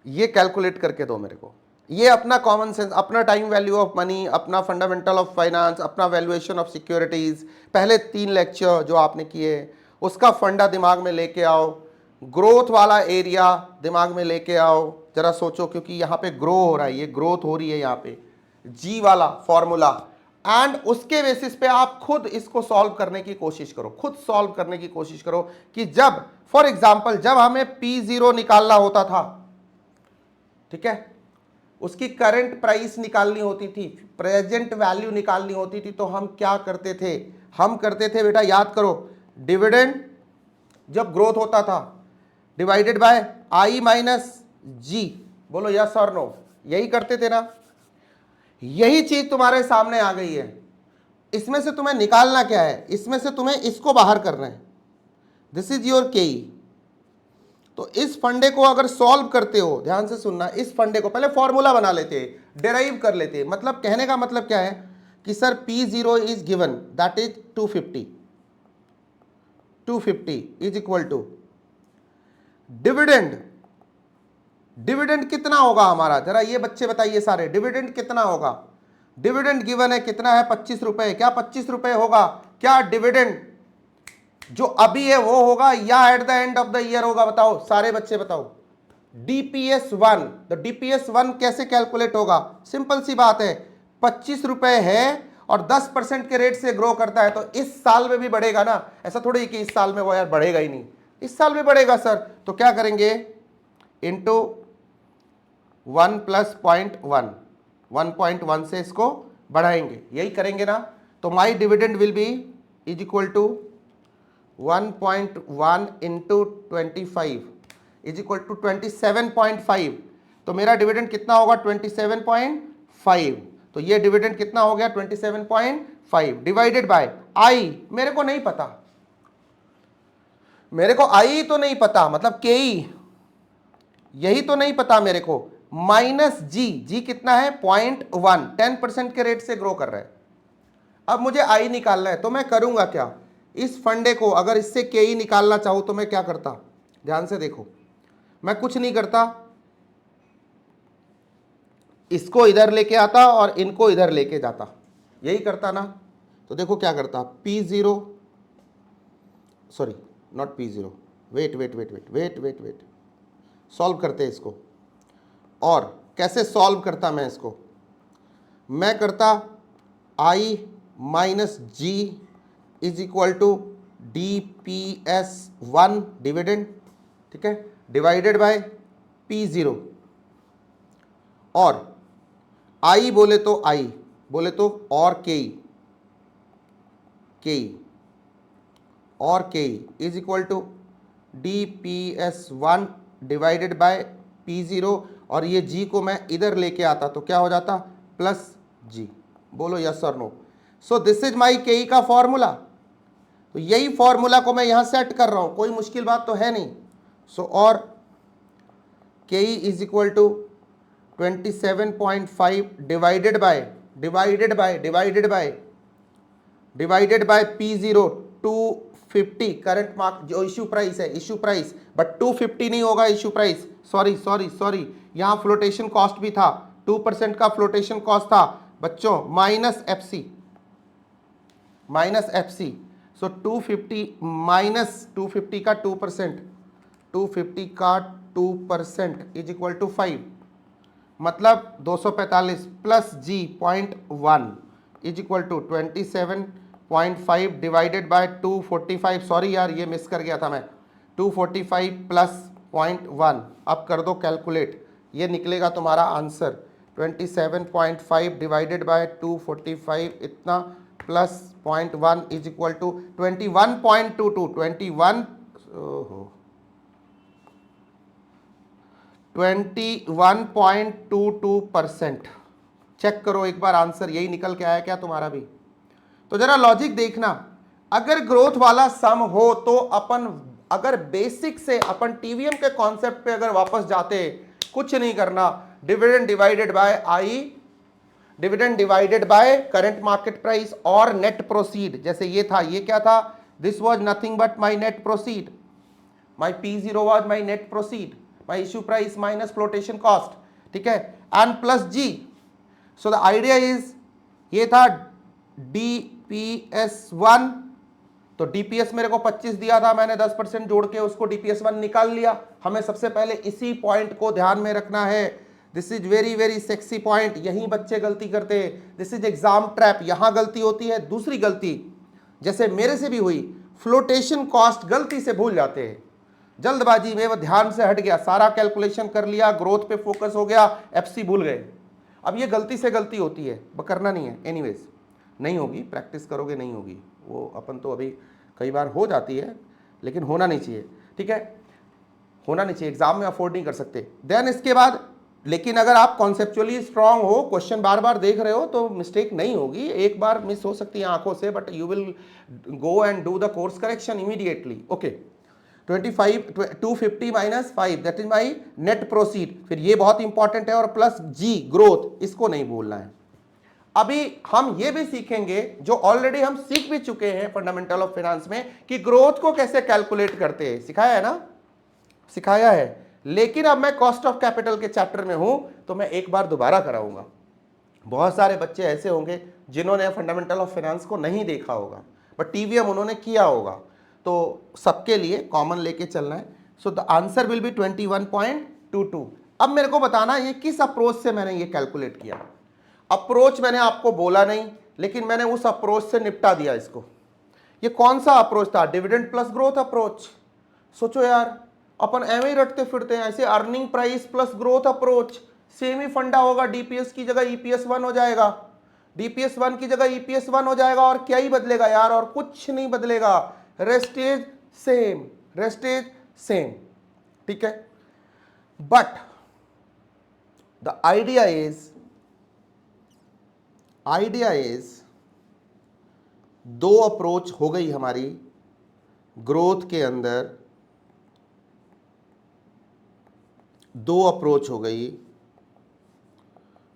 ये कैलकुलेट करके दो मेरे को। ये अपना कॉमन सेंस, अपना टाइम वैल्यू ऑफ मनी, अपना फंडामेंटल ऑफ फाइनेंस, अपना वैल्यूएशन ऑफ सिक्योरिटीज, पहले 3 लेक्चर जो आपने किए उसका फंडा दिमाग में लेके आओ, ग्रोथ वाला एरिया दिमाग में लेके आओ, जरा सोचो, क्योंकि यहाँ पे ग्रो हो रहा है, ये ग्रोथ हो रही है यहाँ पे, जी वाला फॉर्मूला, एंड उसके बेसिस पे आप खुद इसको सॉल्व करने की कोशिश करो, खुद सॉल्व करने की कोशिश करो कि जब फॉर एग्जांपल जब हमें P0 निकालना होता था, ठीक है, उसकी करंट प्राइस निकालनी होती थी, प्रेजेंट वैल्यू निकालनी होती थी, तो हम क्या करते थे, हम करते थे बेटा, याद करो, डिविडेंड जब ग्रोथ होता था डिवाइडेड बाय आई माइनस जी, बोलो यस और नो, यही करते थे ना। यही चीज तुम्हारे सामने आ गई है, इसमें से तुम्हें निकालना क्या है, इसमें से तुम्हें इसको बाहर करना है, दिस इज योर केई। तो इस फंडे को अगर सॉल्व करते हो, ध्यान से सुनना, इस फंडे को पहले फॉर्मूला बना लेते, डेराइव कर लेते, मतलब कहने का मतलब क्या है कि sir P0 is given, that is 250 is equal to dividend, dividend कितना होगा हमारा, जरा ये बच्चे बताइए सारे, डिविडेंड कितना होगा, डिविडेंड गिवन है कितना है, 25 रुपए, क्या 25 रुपए होगा, क्या डिविडेंड जो अभी है वो होगा या eight the end of the year होगा, बताओ सारे बच्चे बताओ। DPS1, तो DPS1 कैसे कैलकुलेट होगा, सिंपल सी बात है, 25 रुपए है और 10% के रेट से ग्रो करता है, तो इस साल में भी बढ़ेगा ना, ऐसा थोड़ी कि इस साल में वो यार बढ़ेगा ही नहीं, इस साल भी बढ़ेगा सर, तो क्या करेंगे, इंटू 1 प्लस 0.1, 1.1 से इसको बढ़ाएंगे, यही करेंगे ना। तो my dividend will be is equal to 1.1 into 25 is equal to 27.5, तो मेरा डिविडेंड कितना होगा 27.5, तो ये डिविडेंड कितना हो गया 27.5 डिवाइडेड बाय आई, मेरे को नहीं पता, मेरे को आई तो नहीं पता, मतलब केई यही तो नहीं पता मेरे को, माइनस जी, जी कितना है 0.1, 10% के रेट से ग्रो कर रहा है। अब मुझे आई निकालना है, तो मैं करूंगा क्या, इस फंडे को अगर इससे केई निकालना चाहूं तो मैं क्या करता, ध्यान से देखो, मैं कुछ नहीं करता, इसको इधर लेके आता और इनको इधर लेके जाता, यही करता ना। तो देखो क्या करता, P0, sorry not P0, wait, solve करते इसको, और कैसे सॉल्व करता मैं इसको, मैं करता I minus G is equal to DPS1 dividend, ठीक है, डिवाइडेड बाय P0, और आई बोले तो और K is equal to DPS1 divided by P0, और ये जी को मैं इधर लेके आता तो क्या हो जाता, प्लस जी, बोलो यस और no. So this is my K E का फॉर्मूला, तो यही फॉर्मूला को मैं यहां सेट कर रहा हूं, कोई मुश्किल बात तो है नहीं। सो और K E is equal to 27.5 divided by P0 250, current mark जो इश्यू प्राइस है, इश्यू प्राइस, बट 250 नहीं होगा इश्यू प्राइस, सॉरी यहां फ्लोटेशन कॉस्ट भी था, 2% का फ्लोटेशन कॉस्ट था बच्चों, माइनस एफसी, सो 250 माइनस 250 का 2%, 250 का 2% इज इक्वल टू 5, मतलब 245 plus g 0.1 is equal to 27.5 divided by 245, sorry यार ये मिस कर गया था मैं, 245 प्लस 0.1, अब कर दो कैलकुलेट, ये निकलेगा तुम्हारा आंसर 27.5 डिवाइडेड बाय 245 इतना plus 0.1 is equal to 21.22%। Check करो एक बार आंसर, यही निकल के आया क्या तुम्हारा भी। तो जरा लॉजिक देखना, अगर ग्रोथ वाला सम हो तो अपन अगर बेसिक से अपन टीवीएम के कॉन्सेप्ट पे अगर वापस जाते, कुछ नहीं करना, dividend divided by I, dividend divided by current market price और नेट प्रोसीड, जैसे ये था, ये क्या था, this was nothing but my net proceed, my P0 was my net proceed, my issue price minus flotation cost, ठीक है, and plus g. So the idea is, ये था DPS1, तो DPS मेरे को 25 दिया था, मैंने 10% जोड़ के उसको DPS1 निकाल लिया। हमें सबसे पहले इसी पॉइंट को ध्यान में रखना है। This is very very sexy point, यही बच्चे गलती करते हैं, दिस इज एग्जाम ट्रैप, यहां गलती होती है। दूसरी गलती जैसे मेरे से भी हुई, फ्लोटेशन कॉस्ट गलती से भूल जाते हैं, जल्दबाजी में वो ध्यान से हट गया, सारा कैलकुलेशन कर लिया, ग्रोथ पे फोकस हो गया, FC भूल गए। अब ये गलती से गलती होती है, वो करना नहीं है, एनीवेज नहीं होगी, प्रैक्टिस करोगे नहीं होगी, वो अपन तो अभी कई बार हो जाती है, लेकिन होना नहीं चाहिए, ठीक है, होना नहीं चाहिए, एग्जाम में अफोर्ड नहीं कर सकते। देन इसके बाद, लेकिन अगर आप कॉन्सेप्चुअली स्ट्रांग हो, क्वेश्चन बार बार देख रहे हो, तो मिस्टेक नहीं होगी, एक बार मिस हो सकती है आंखों से, but you will go and do the course correction immediately. Okay, 250 minus 5 that is my net proceed, फिर ये बहुत इंपॉर्टेंट है, और प्लस जी ग्रोथ, इसको नहीं भूलना है। अभी हम ये भी सीखेंगे जो ऑलरेडी हम सीख भी चुके हैं फंडामेंटल ऑफ फाइनेंस में, कि ग्रोथ को कैसे कैलकुलेट करते हैं, सिखाया है ना, सिखाया है। लेकिन अब मैं कॉस्ट ऑफ कैपिटल के चैप्टर में हूं, तो मैं एक बार दोबारा कराऊंगा। बहुत सारे बच्चे ऐसे होंगे जिन्होंने फंडामेंटल ऑफ फाइनेंस को नहीं देखा होगा, बट टीवीएम उन्होंने किया होगा, तो सबके लिए कॉमन लेके चलना है। So the answer will be 21.22। अब मेरे को बताना ये किस अप्रोच से मैंने ये कैलकुलेट किया। अप्रोच मैंने आपको बोला नहीं, लेकिन मैंने उस अप्रोच से निपटा दिया इसको। ये कौन सा अप्रोच था, डिविडेंड प्लस ग्रोथ अप्रोच। सोचो यार, अपन एवं ही रटते फिरते हैं, ऐसे earning price plus growth approach, same ही फंडा होगा, DPS की जगह EPS1 हो जाएगा, DPS1 की जगह EPS1 हो जाएगा, और क्या ही बदलेगा यार, और कुछ नहीं बदलेगा, rest is same, rest is same, ठीक है। बट द आइडिया इज दो अप्रोच हो गई हमारी ग्रोथ के अंदर, दो अप्रोच हो गई,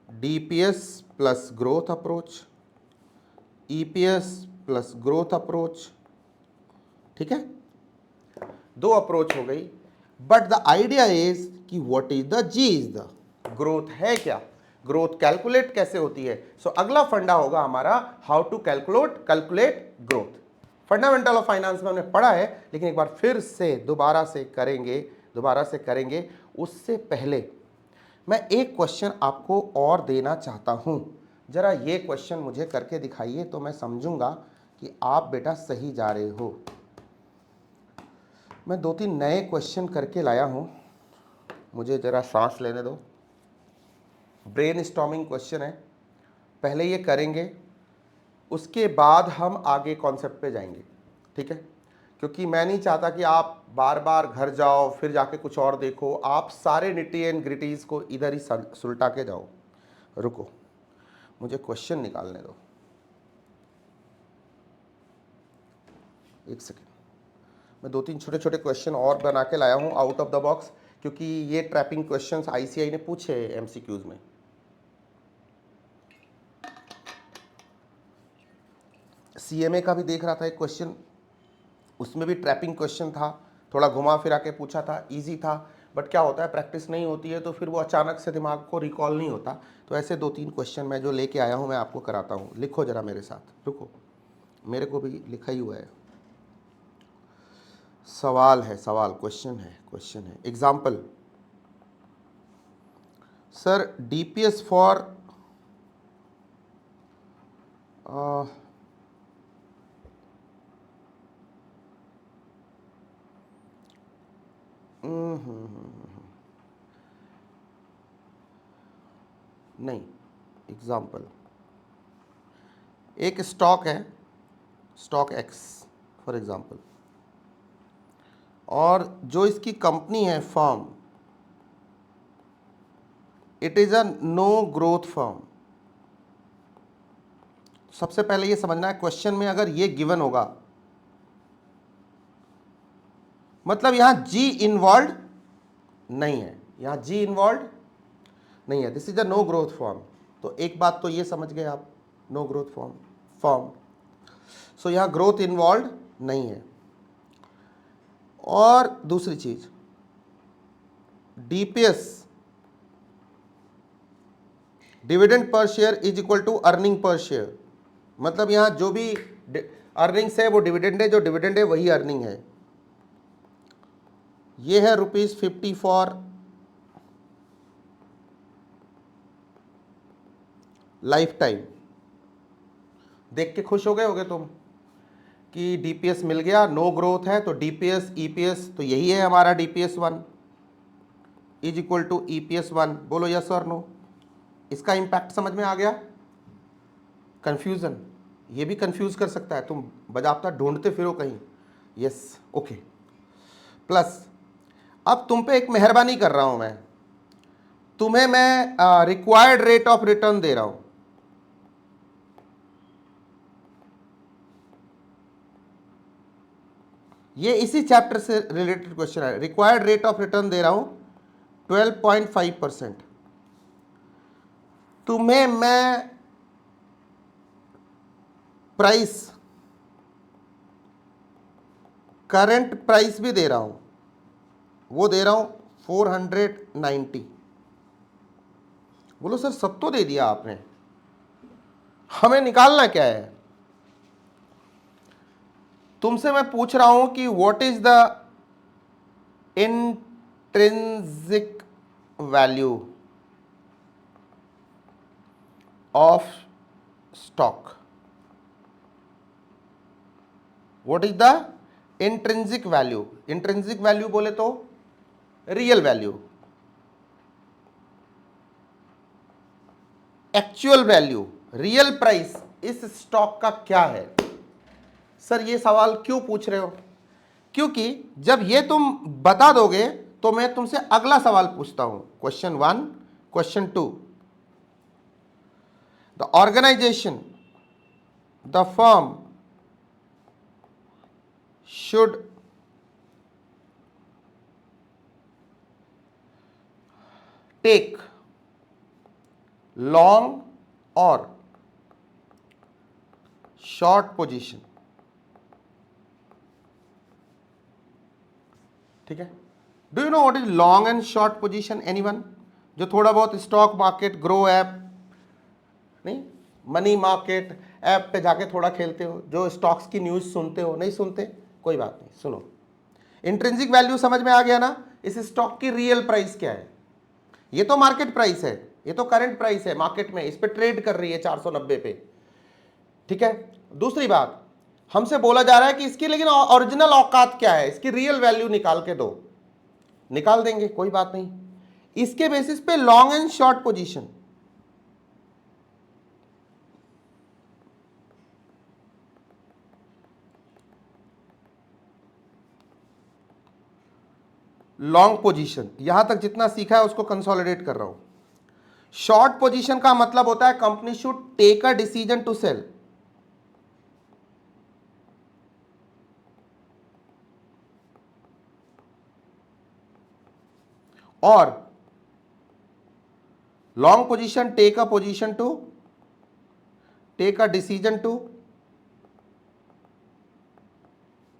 DPS plus growth approach, EPS plus growth approach, ठीक है, दो अप्रोच हो गई। बट द आइडिया इज कि what is the G is the growth है क्या, ग्रोथ कैलकुलेट कैसे होती है। सो अगला फंडा होगा हमारा how to calculate growth. Fundamental of finance में हमने पढ़ा है, लेकिन एक बार फिर से दोबारा से करेंगे। उससे पहले मैं एक क्वेश्चन आपको और देना चाहता हूं, जरा ये क्वेश्चन मुझे करके दिखाइए, तो मैं समझूंगा कि आप बेटा सही जा रहे हो। मैं 2-3 नए क्वेश्चन करके लाया हूं, मुझे जरा सांस लेने दो। ब्रेन स्टॉर्मिंग क्वेश्चन है, पहले ये करेंगे, उसके बाद हम आगे कॉन्सेप्ट पे जाएंगे, ठीक है, क्योंकि मैं नहीं चाहता कि आप बार बार घर जाओ फिर जाके कुछ और देखो, आप सारे निटी एंड ग्रिटीज को इधर ही सुलटा के जाओ। रुको, मुझे क्वेश्चन निकालने दो, एक सेकेंड। मैं 2-3 छोटे छोटे क्वेश्चन और बना के लाया हूं आउट ऑफ द बॉक्स, क्योंकि ये ट्रैपिंग क्वेश्चंस ICI ने पूछे MCQs में। CMA का भी देख रहा था एक क्वेश्चन, उसमें भी ट्रैपिंग क्वेश्चन था, थोड़ा घुमा फिरा के पूछा था, इजी था, बट क्या होता है प्रैक्टिस नहीं होती है तो फिर वो अचानक से दिमाग को रिकॉल नहीं होता। तो ऐसे 2-3 क्वेश्चन मैं जो लेके आया हूँ मैं आपको कराता हूँ। लिखो जरा मेरे साथ, रुको, मेरे को भी लिखा ही हुआ है। सवाल है, सवाल, क्वेश्चन है। एग्जाम्पल, सर DPS फॉर नहीं, एग्जाम्पल, एक स्टॉक है, स्टॉक X फॉर एग्जाम्पल, और जो इसकी कंपनी है firm, it is a no growth firm. सबसे पहले ये समझना है, क्वेश्चन में अगर ये गिवन होगा मतलब यहां जी इन्वॉल्व नहीं है, यहां जी इन्वॉल्व नहीं है। This is a no growth form. तो एक बात तो ये समझ गए आप, नो ग्रोथ फॉर्म। सो यहां ग्रोथ इन्वॉल्व नहीं है। और दूसरी चीज, DPS dividend per share is equal to earning per share, मतलब यहां जो भी अर्निंग्स है वो डिविडेंड है, जो डिविडेंड है वही अर्निंग है। ये है ₹50 फॉर लाइफ टाइम। देख के खुश हो गए होगे तुम कि डीपीएस मिल गया, नो ग्रोथ है, तो डीपीएस ईपीएस तो यही है हमारा, DPS 1 is equal to EPS 1। बोलो यस और नो। इसका इंपैक्ट समझ में आ गया? कंफ्यूजन, ये भी कंफ्यूज कर सकता है, तुम बजाबता ढूंढते फिरो कहीं। Yes, okay. प्लस अब तुम पे एक मेहरबानी कर रहा हूं मैं, तुम्हें मैं रिक्वायर्ड रेट ऑफ रिटर्न दे रहा हूं। ये इसी चैप्टर से रिलेटेड क्वेश्चन है। रिक्वायर्ड रेट ऑफ रिटर्न दे रहा हूं 12.5%। तुम्हें मैं प्राइस, करंट प्राइस भी दे रहा हूं, वो दे रहा हूं 490। बोलो सर सब तो दे दिया आपने, हमें निकालना क्या है? तुमसे मैं पूछ रहा हूं कि what is the intrinsic value of stock. What is the intrinsic value? Intrinsic value बोले तो real value, actual value, real price इस स्टॉक का क्या है। सर ये सवाल क्यों पूछ रहे हो? क्योंकि जब ये तुम बता दोगे तो मैं तुमसे अगला सवाल पूछता हूं, question 1, question 2। The organization, the firm should take long or short position। ठीक है, do you know what is long and short position? Anyone जो थोड़ा बहुत स्टॉक मार्केट, ग्रो ऐप नहीं, मनी मार्केट ऐप पे जाके थोड़ा खेलते हो, जो स्टॉक्स की न्यूज़ सुनते हो? नहीं सुनते, कोई बात नहीं, सुनो। इंट्रिंसिक वैल्यू समझ में आ गया ना? इस स्टॉक की रियल प्राइस क्या है? ये तो मार्केट प्राइस है, ये तो करंट प्राइस है मार्केट में, इस पे ट्रेड कर रही है 490 पे। ठीक है, दूसरी बात, हमसे बोला जा रहा है कि इसकी लेकिन ओरिजिनल औकात क्या है, इसकी रियल वैल्यू निकाल के दो। निकाल देंगे, कोई बात नहीं। इसके बेसिस पे long and short position, long position, यहां तक जितना सीखा है उसको कंसोलिडेट कर रहा हूं। शॉर्ट पोजीशन का मतलब होता है company should take a decision to sell. और long position take a decision to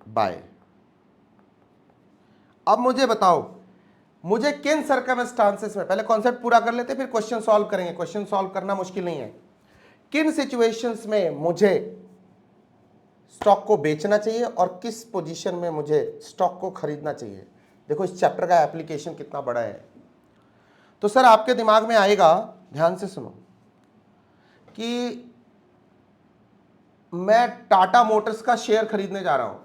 buy. अब मुझे बताओ, मुझे किन सर्कमस्टांसेस में, पहले कॉन्सेप्ट पूरा कर लेते फिर क्वेश्चन सॉल्व करेंगे। क्वेश्चन सॉल्व करना मुश्किल नहीं है। किन सिचुएशंस में मुझे स्टॉक को बेचना चाहिए और किस पोजीशन में मुझे स्टॉक को खरीदना चाहिए। देखो इस चैप्टर का एप्लीकेशन कितना बड़ा है। तो सर आपके दिमाग में आएगा, ध्यान से सुनो, कि मैं टाटा मोटर्स का शेयर खरीदने जा रहा हूं।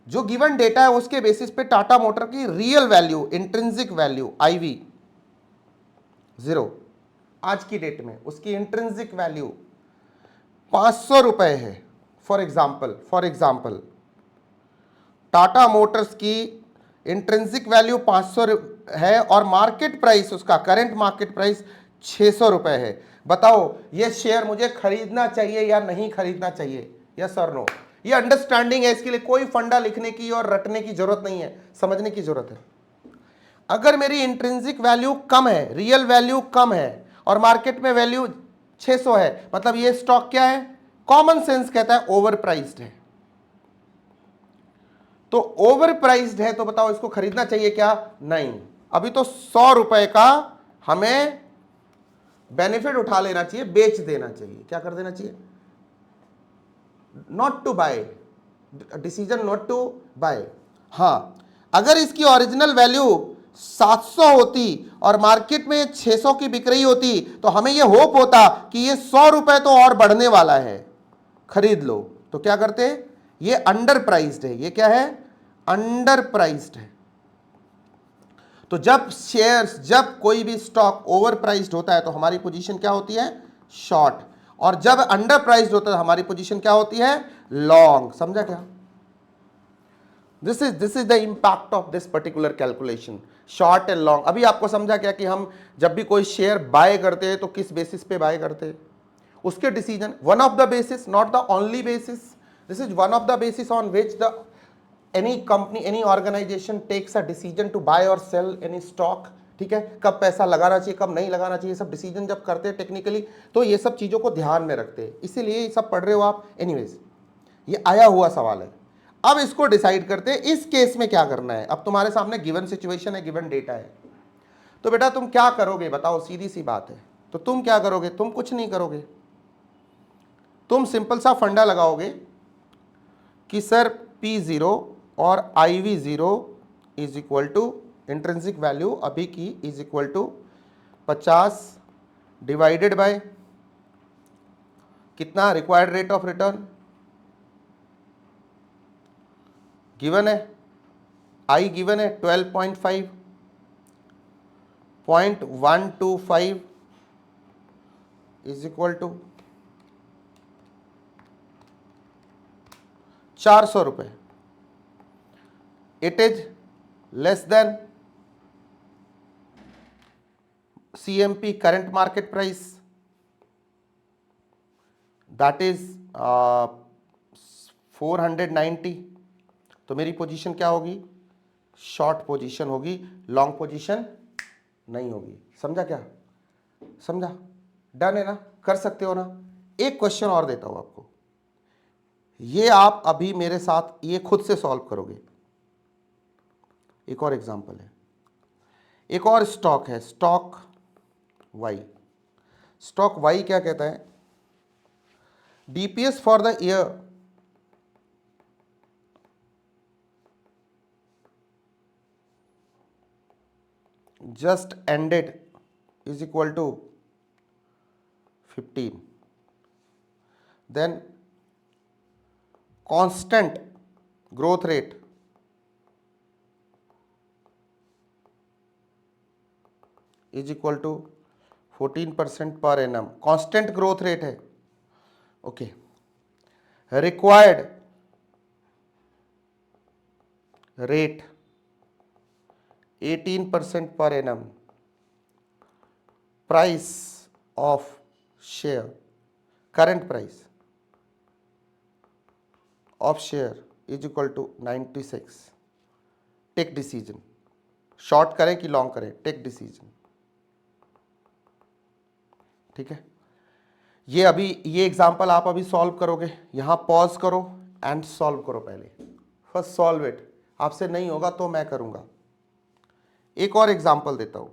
जो गिवन डेटा है उसके बेसिस पे टाटा मोटर की real value, intrinsic value IV 0, आज की डेट में उसकी इंट्रिंसिक वैल्यू 500 रुपए है। फॉर एग्जाम्पल टाटा मोटर्स की इंट्रिंसिक वैल्यू 500 है और मार्केट प्राइस, उसका करंट मार्केट प्राइस 600 रुपए है। बताओ ये शेयर मुझे खरीदना चाहिए या नहीं खरीदना चाहिए? यस और नो? ये अंडरस्टैंडिंग है, इसके लिए कोई फंडा लिखने की और रटने की जरूरत नहीं है, समझने की जरूरत है। अगर मेरी इंट्रिंसिक वैल्यू कम है, रियल वैल्यू कम है और मार्केट में वैल्यू 600 है, मतलब ये स्टॉक क्या है, कॉमन सेंस कहता है ओवर प्राइस्ड है। तो ओवर प्राइस्ड है तो बताओ इसको खरीदना चाहिए क्या? नहीं, अभी तो 100 रुपए का हमें बेनिफिट उठा लेना चाहिए, बेच देना चाहिए। क्या कर देना चाहिए? Not to buy, decision not to buy. हाँ, अगर इसकी ओरिजिनल वैल्यू 700 होती और मार्केट में 600 की बिक रही होती तो हमें यह होप होता कि ये 100 रुपए तो और बढ़ने वाला है, खरीद लो। तो क्या करते? ये अंडर प्राइस्ड है। ये क्या है? अंडर प्राइस्ड है। तो जब शेयर्स, जब कोई भी स्टॉक ओवर प्राइस्ड होता है तो हमारी पोजीशन क्या होती है? शॉर्ट। और जब अंडर प्राइस्ड होता है हमारी पोजीशन क्या होती है? लॉन्ग। समझा क्या? This is the impact of this particular calculation, short and long. अभी आपको समझा क्या कि हम जब भी कोई शेयर बाय करते हैं तो किस बेसिस पे बाय करते हैं? उसके decision, one of the basis, not the only basis. This is one of the basis on which the any company, any organization takes a decision to buy or sell any stock. ठीक है, कब पैसा लगाना चाहिए, कब नहीं लगाना चाहिए, सब डिसीजन जब करते हैं टेक्निकली तो ये सब चीजों को ध्यान में रखते हैं, इसीलिए ये सब पढ़ रहे हो आप। एनीवेज, ये आया हुआ सवाल है। अब इसको डिसाइड करते हैं इस केस में क्या करना है। अब तुम्हारे सामने गिवन सिचुएशन है, गिवन डेटा है, तो बेटा तुम क्या करोगे बताओ? सीधी सी बात है। तो तुम क्या करोगे? तुम कुछ नहीं करोगे, तुम सिंपल सा फंडा लगाओगे कि सर P0 और IV0 is equal to intrinsic value अभी की is equal to 50 divided by कितना? Required rate of return given है, आई गिवन है 12.5, 0.125 इज इक्वल टू 400 रुपए। It is less than CMP current market price, that is 490। तो मेरी position क्या होगी? शॉर्ट पोजीशन होगी, लॉन्ग पोजीशन नहीं होगी। समझा क्या? समझा? डन है ना? कर सकते हो ना? एक क्वेश्चन और देता हूं आपको, ये आप अभी मेरे साथ ये खुद से सॉल्व करोगे। एक और एग्जांपल है, एक और स्टॉक है, स्टॉक वाई। स्टॉक वाई क्या कहता है? DPS for the year just ended is equal to 15, then constant growth rate is equal to 14% per annum, constant growth rate है। Okay, required rate 18% per annum, price of share, current price of share is equal to 96। Take decision, short करें कि long करें? Take decision. ठीक है, ये अभी ये example आप अभी सॉल्व करोगे, यहां पॉज करो एंड सॉल्व करो। पहले फर्स्ट सॉल्व इट, आपसे नहीं होगा तो मैं करूंगा। एक और एग्जांपल देता हूं,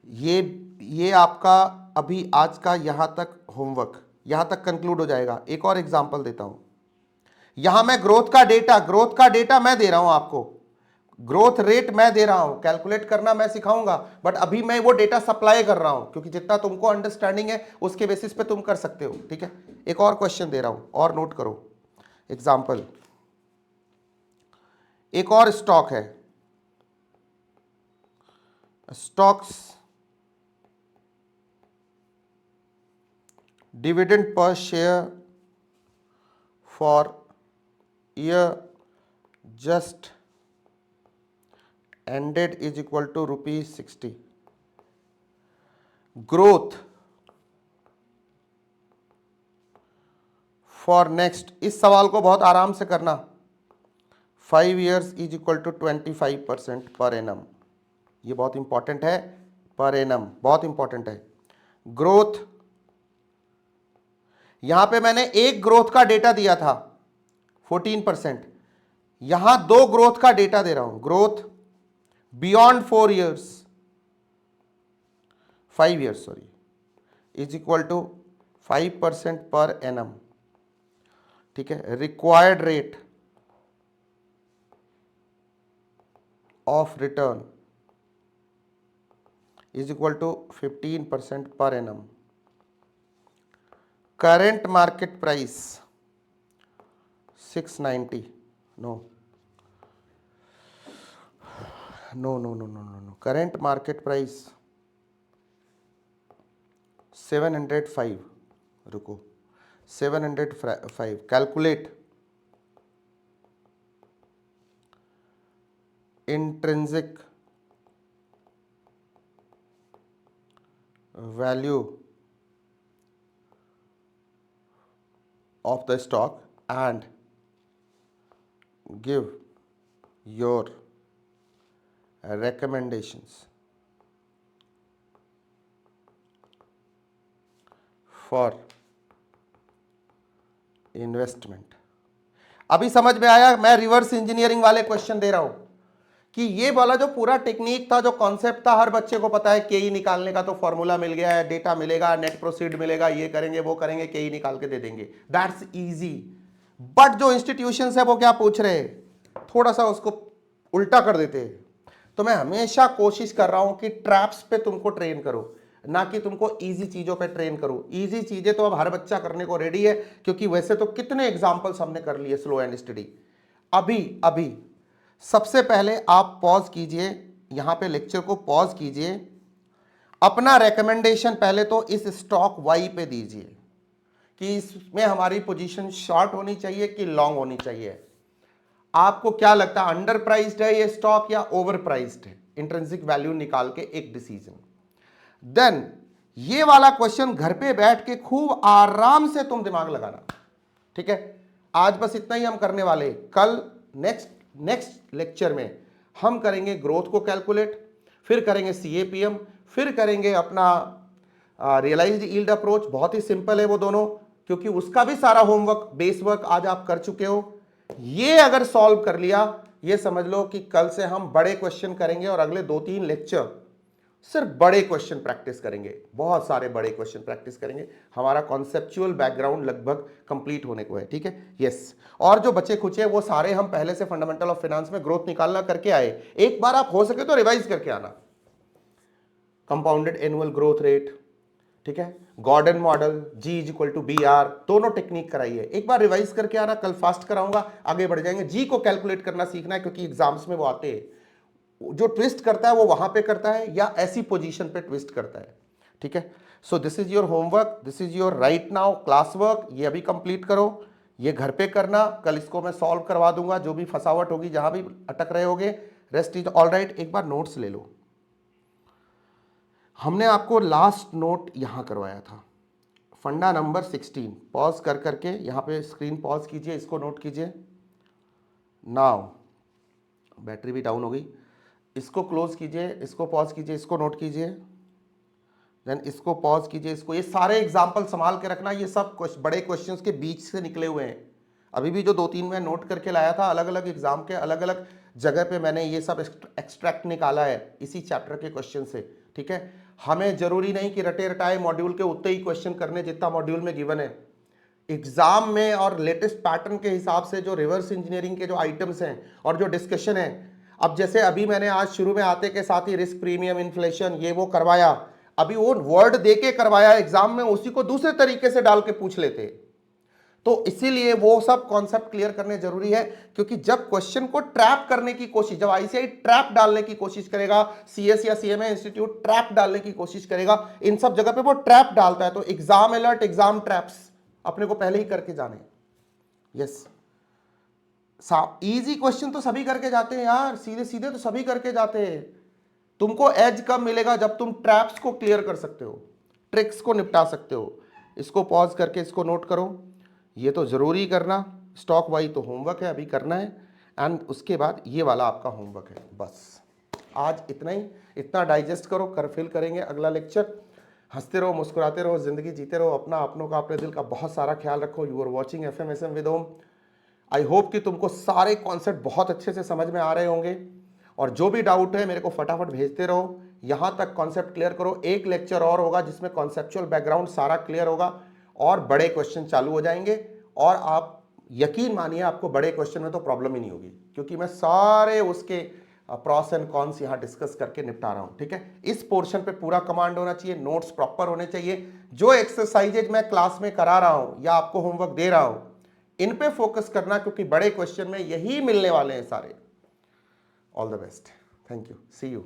ये आपका अभी आज का यहां तक होमवर्क यहां तक कंक्लूड हो जाएगा। एक और एग्जांपल देता हूं, यहां मैं ग्रोथ का डेटा मैं दे रहा हूं आपको, ग्रोथ रेट मैं दे रहा हूं, कैलकुलेट करना मैं सिखाऊंगा, बट अभी मैं वो डेटा सप्लाई कर रहा हूं क्योंकि जितना तुमको अंडरस्टैंडिंग है उसके बेसिस पे तुम कर सकते हो। ठीक है, एक और क्वेश्चन दे रहा हूं और नोट करो एग्जांपल। एक और स्टॉक है, stocks dividend per share for year just ended is equal to ₹60, growth for next, इस सवाल को बहुत आराम से करना, 5 years is equal to 25% per annum, ये बहुत इंपॉर्टेंट है, पर एनम बहुत इंपॉर्टेंट है। ग्रोथ, यहां पे मैंने एक ग्रोथ का डेटा दिया था 14%, यहां दो ग्रोथ का डेटा दे रहा हूं, growth beyond 4 years, 5 years sorry, is equal to 5% per annum, ठीक है। Required rate of return is equal to 15% per annum. Current market price 690, no no no no no no no, current market price 705, रुको 705, calculate intrinsic value of the stock and give your recommendations for investment। अभी समझ में आया, मैं reverse engineering वाले question दे रहा हूं कि ये वाला जो पूरा टेक्निक था, जो कॉन्सेप्ट था, हर बच्चे को पता है, केई निकालने का तो फॉर्मूला मिल गया है, डेटा मिलेगा, नेट प्रोसीड मिलेगा, ये करेंगे वो करेंगे, केई निकाल के दे देंगे, दैट्स इजी। बट जो इंस्टीट्यूशंस है वो क्या पूछ रहे हैं, थोड़ा सा उसको उल्टा कर देते हैं। तो मैं हमेशा कोशिश कर रहा हूं कि ट्रैप्स पे तुमको ट्रेन करो, ना कि तुमको इजी चीजों पे ट्रेन करो। इजी चीजें तो अब हर बच्चा करने को रेडी है, क्योंकि वैसे तो कितने एग्जाम्पल्स हमने कर लिए स्लो एंड स्टडी। अभी सबसे पहले आप पॉज कीजिए, यहां पे लेक्चर को पॉज कीजिए, अपना रेकमेंडेशन पहले तो इस स्टॉक वाई पे दीजिए कि इसमें हमारी पोजीशन शॉर्ट होनी चाहिए कि लॉन्ग होनी चाहिए। आपको क्या लगता है, अंडर प्राइस्ड है ये स्टॉक या ओवर प्राइस्ड है? इंट्रिंसिक वैल्यू निकाल के एक डिसीजन। देन ये वाला क्वेश्चन घर पे बैठ के खूब आराम से तुम दिमाग लगाना, ठीक है। आज बस इतना ही हम करने वाले, कल नेक्स्ट लेक्चर में हम करेंगे ग्रोथ को कैलकुलेट, फिर करेंगे सीएपीएम, फिर करेंगे अपना रियलाइज्ड यील्ड अप्रोच। बहुत ही सिंपल है वो दोनों, क्योंकि उसका भी सारा होमवर्क, बेस वर्क आज आप कर चुके हो। ये अगर सॉल्व कर लिया, ये समझ लो कि कल से हम बड़े क्वेश्चन करेंगे और अगले 2-3 लेक्चर सिर्फ बड़े क्वेश्चन प्रैक्टिस करेंगे, बहुत सारे बड़े क्वेश्चन प्रैक्टिस करेंगे। हमारा कॉन्सेप्चुअल बैकग्राउंड लगभग कंप्लीट होने को है, ठीक है। यस, और जो बचे खुचे वो सारे हम पहले से फंडामेंटल ऑफ फाइनेंस में ग्रोथ निकालना करके आए। एक बार आप हो सके तो रिवाइज करके आना, कंपाउंडेड एनुअल ग्रोथ रेट, ठीक है, Gordon model, g is equal to b r, दोनों टेक्निक कराई है। एक बार रिवाइज करके आना, कल फास्ट कराऊंगा, आगे बढ़ जाएंगे। जी को कैलकुलेट करना सीखना है, क्योंकि एग्जाम्स में वो आते हैं। जो ट्विस्ट करता है वो वहां पे करता है या ऐसी पोजीशन पे ट्विस्ट करता है, ठीक है। सो this is your homework, this is your right now class work. ये अभी कंप्लीट करो, ये घर पे करना, कल इसको मैं सॉल्व करवा दूंगा, जो भी फसावट होगी, जहां भी अटक रहे होगे। Rest is all right. एक बार नोट्स ले लो, हमने आपको लास्ट नोट यहां करवाया था, फंडा नंबर 16। पॉज कर करके यहां पे स्क्रीन पॉज कीजिए, इसको नोट कीजिए। नाउ बैटरी भी डाउन हो गई, इसको क्लोज कीजिए, इसको पॉज कीजिए, इसको नोट कीजिए, देन इसको पॉज कीजिए, इसको। ये सारे एग्जाम्पल संभाल के रखना, ये सब बड़े क्वेश्चंस के बीच से निकले हुए हैं। अभी भी जो 2-3 मैं नोट करके लाया था, अलग अलग एग्जाम के अलग अलग जगह पे मैंने ये सब एक्सट्रैक्ट निकाला है इसी चैप्टर के क्वेश्चन से, ठीक है। हमें जरूरी नहीं कि रटे रटाए मॉड्यूल के उतने ही क्वेश्चन करने जितना मॉड्यूल में गिवन है। एग्जाम में और लेटेस्ट पैटर्न के हिसाब से जो रिवर्स इंजीनियरिंग के जो आइटम्स हैं और जो डिस्कशन है, अब जैसे अभी मैंने आज शुरू में आते के साथ ही रिस्क प्रीमियम, इन्फ्लेशन, ये वो करवाया, अभी वो वर्ड देके करवाया एग्जाम में, उसी को दूसरे तरीके से डाल के पूछ लेते। तो इसीलिए वो सब कॉन्सेप्ट क्लियर करने जरूरी है, क्योंकि जब क्वेश्चन को ट्रैप करने की कोशिश, जब आईसीआई ट्रैप डालने की कोशिश करेगा, सीएस या सीएमए इंस्टीट्यूट ट्रैप डालने की कोशिश करेगा, इन सब जगह पे वो ट्रैप डालता है। तो एग्जाम अलर्ट, एग्जाम ट्रैप्स अपने को पहले ही करके जाने। यस, इजी क्वेश्चन तो सभी करके जाते हैं यार, सीधे सीधे तो सभी करके जाते हैं। तुमको एज कब मिलेगा? जब तुम ट्रैप्स को क्लियर कर सकते हो, ट्रिक्स को निपटा सकते हो। इसको पॉज करके इसको नोट करो, ये तो ज़रूरी करना, स्टॉक वाई तो होमवर्क है, अभी करना है, एंड उसके बाद ये वाला आपका होमवर्क है। बस आज इतना ही, इतना डाइजेस्ट करो, कर फिल करेंगे अगला लेक्चर। हंसते रहो, मुस्कुराते रहो, जिंदगी जीते रहो, अपना अपनों का, अपने दिल का बहुत सारा ख्याल रखो। You are watching FMSM with Om. I hope कि तुमको सारे कॉन्सेप्ट बहुत अच्छे से समझ में आ रहे होंगे, और जो भी डाउट है मेरे को फटाफट भेजते रहो। यहाँ तक कॉन्सेप्ट क्लियर करो, एक लेक्चर और होगा जिसमें कॉन्सेप्चुअल बैकग्राउंड सारा क्लियर होगा और बड़े क्वेश्चन चालू हो जाएंगे। और आप यकीन मानिए आपको बड़े क्वेश्चन में तो प्रॉब्लम ही नहीं होगी, क्योंकि मैं सारे उसके प्रॉस एंड कॉन्स यहाँ डिस्कस करके निपटा रहा हूँ। ठीक है, इस पोर्शन पे पूरा कमांड होना चाहिए, नोट्स प्रॉपर होने चाहिए। जो एक्सरसाइजेज मैं क्लास में करा रहा हूँ या आपको होमवर्क दे रहा हूँ, इन पे फोकस करना, क्योंकि बड़े क्वेश्चन में यही मिलने वाले हैं सारे। All the best, thank you, see you.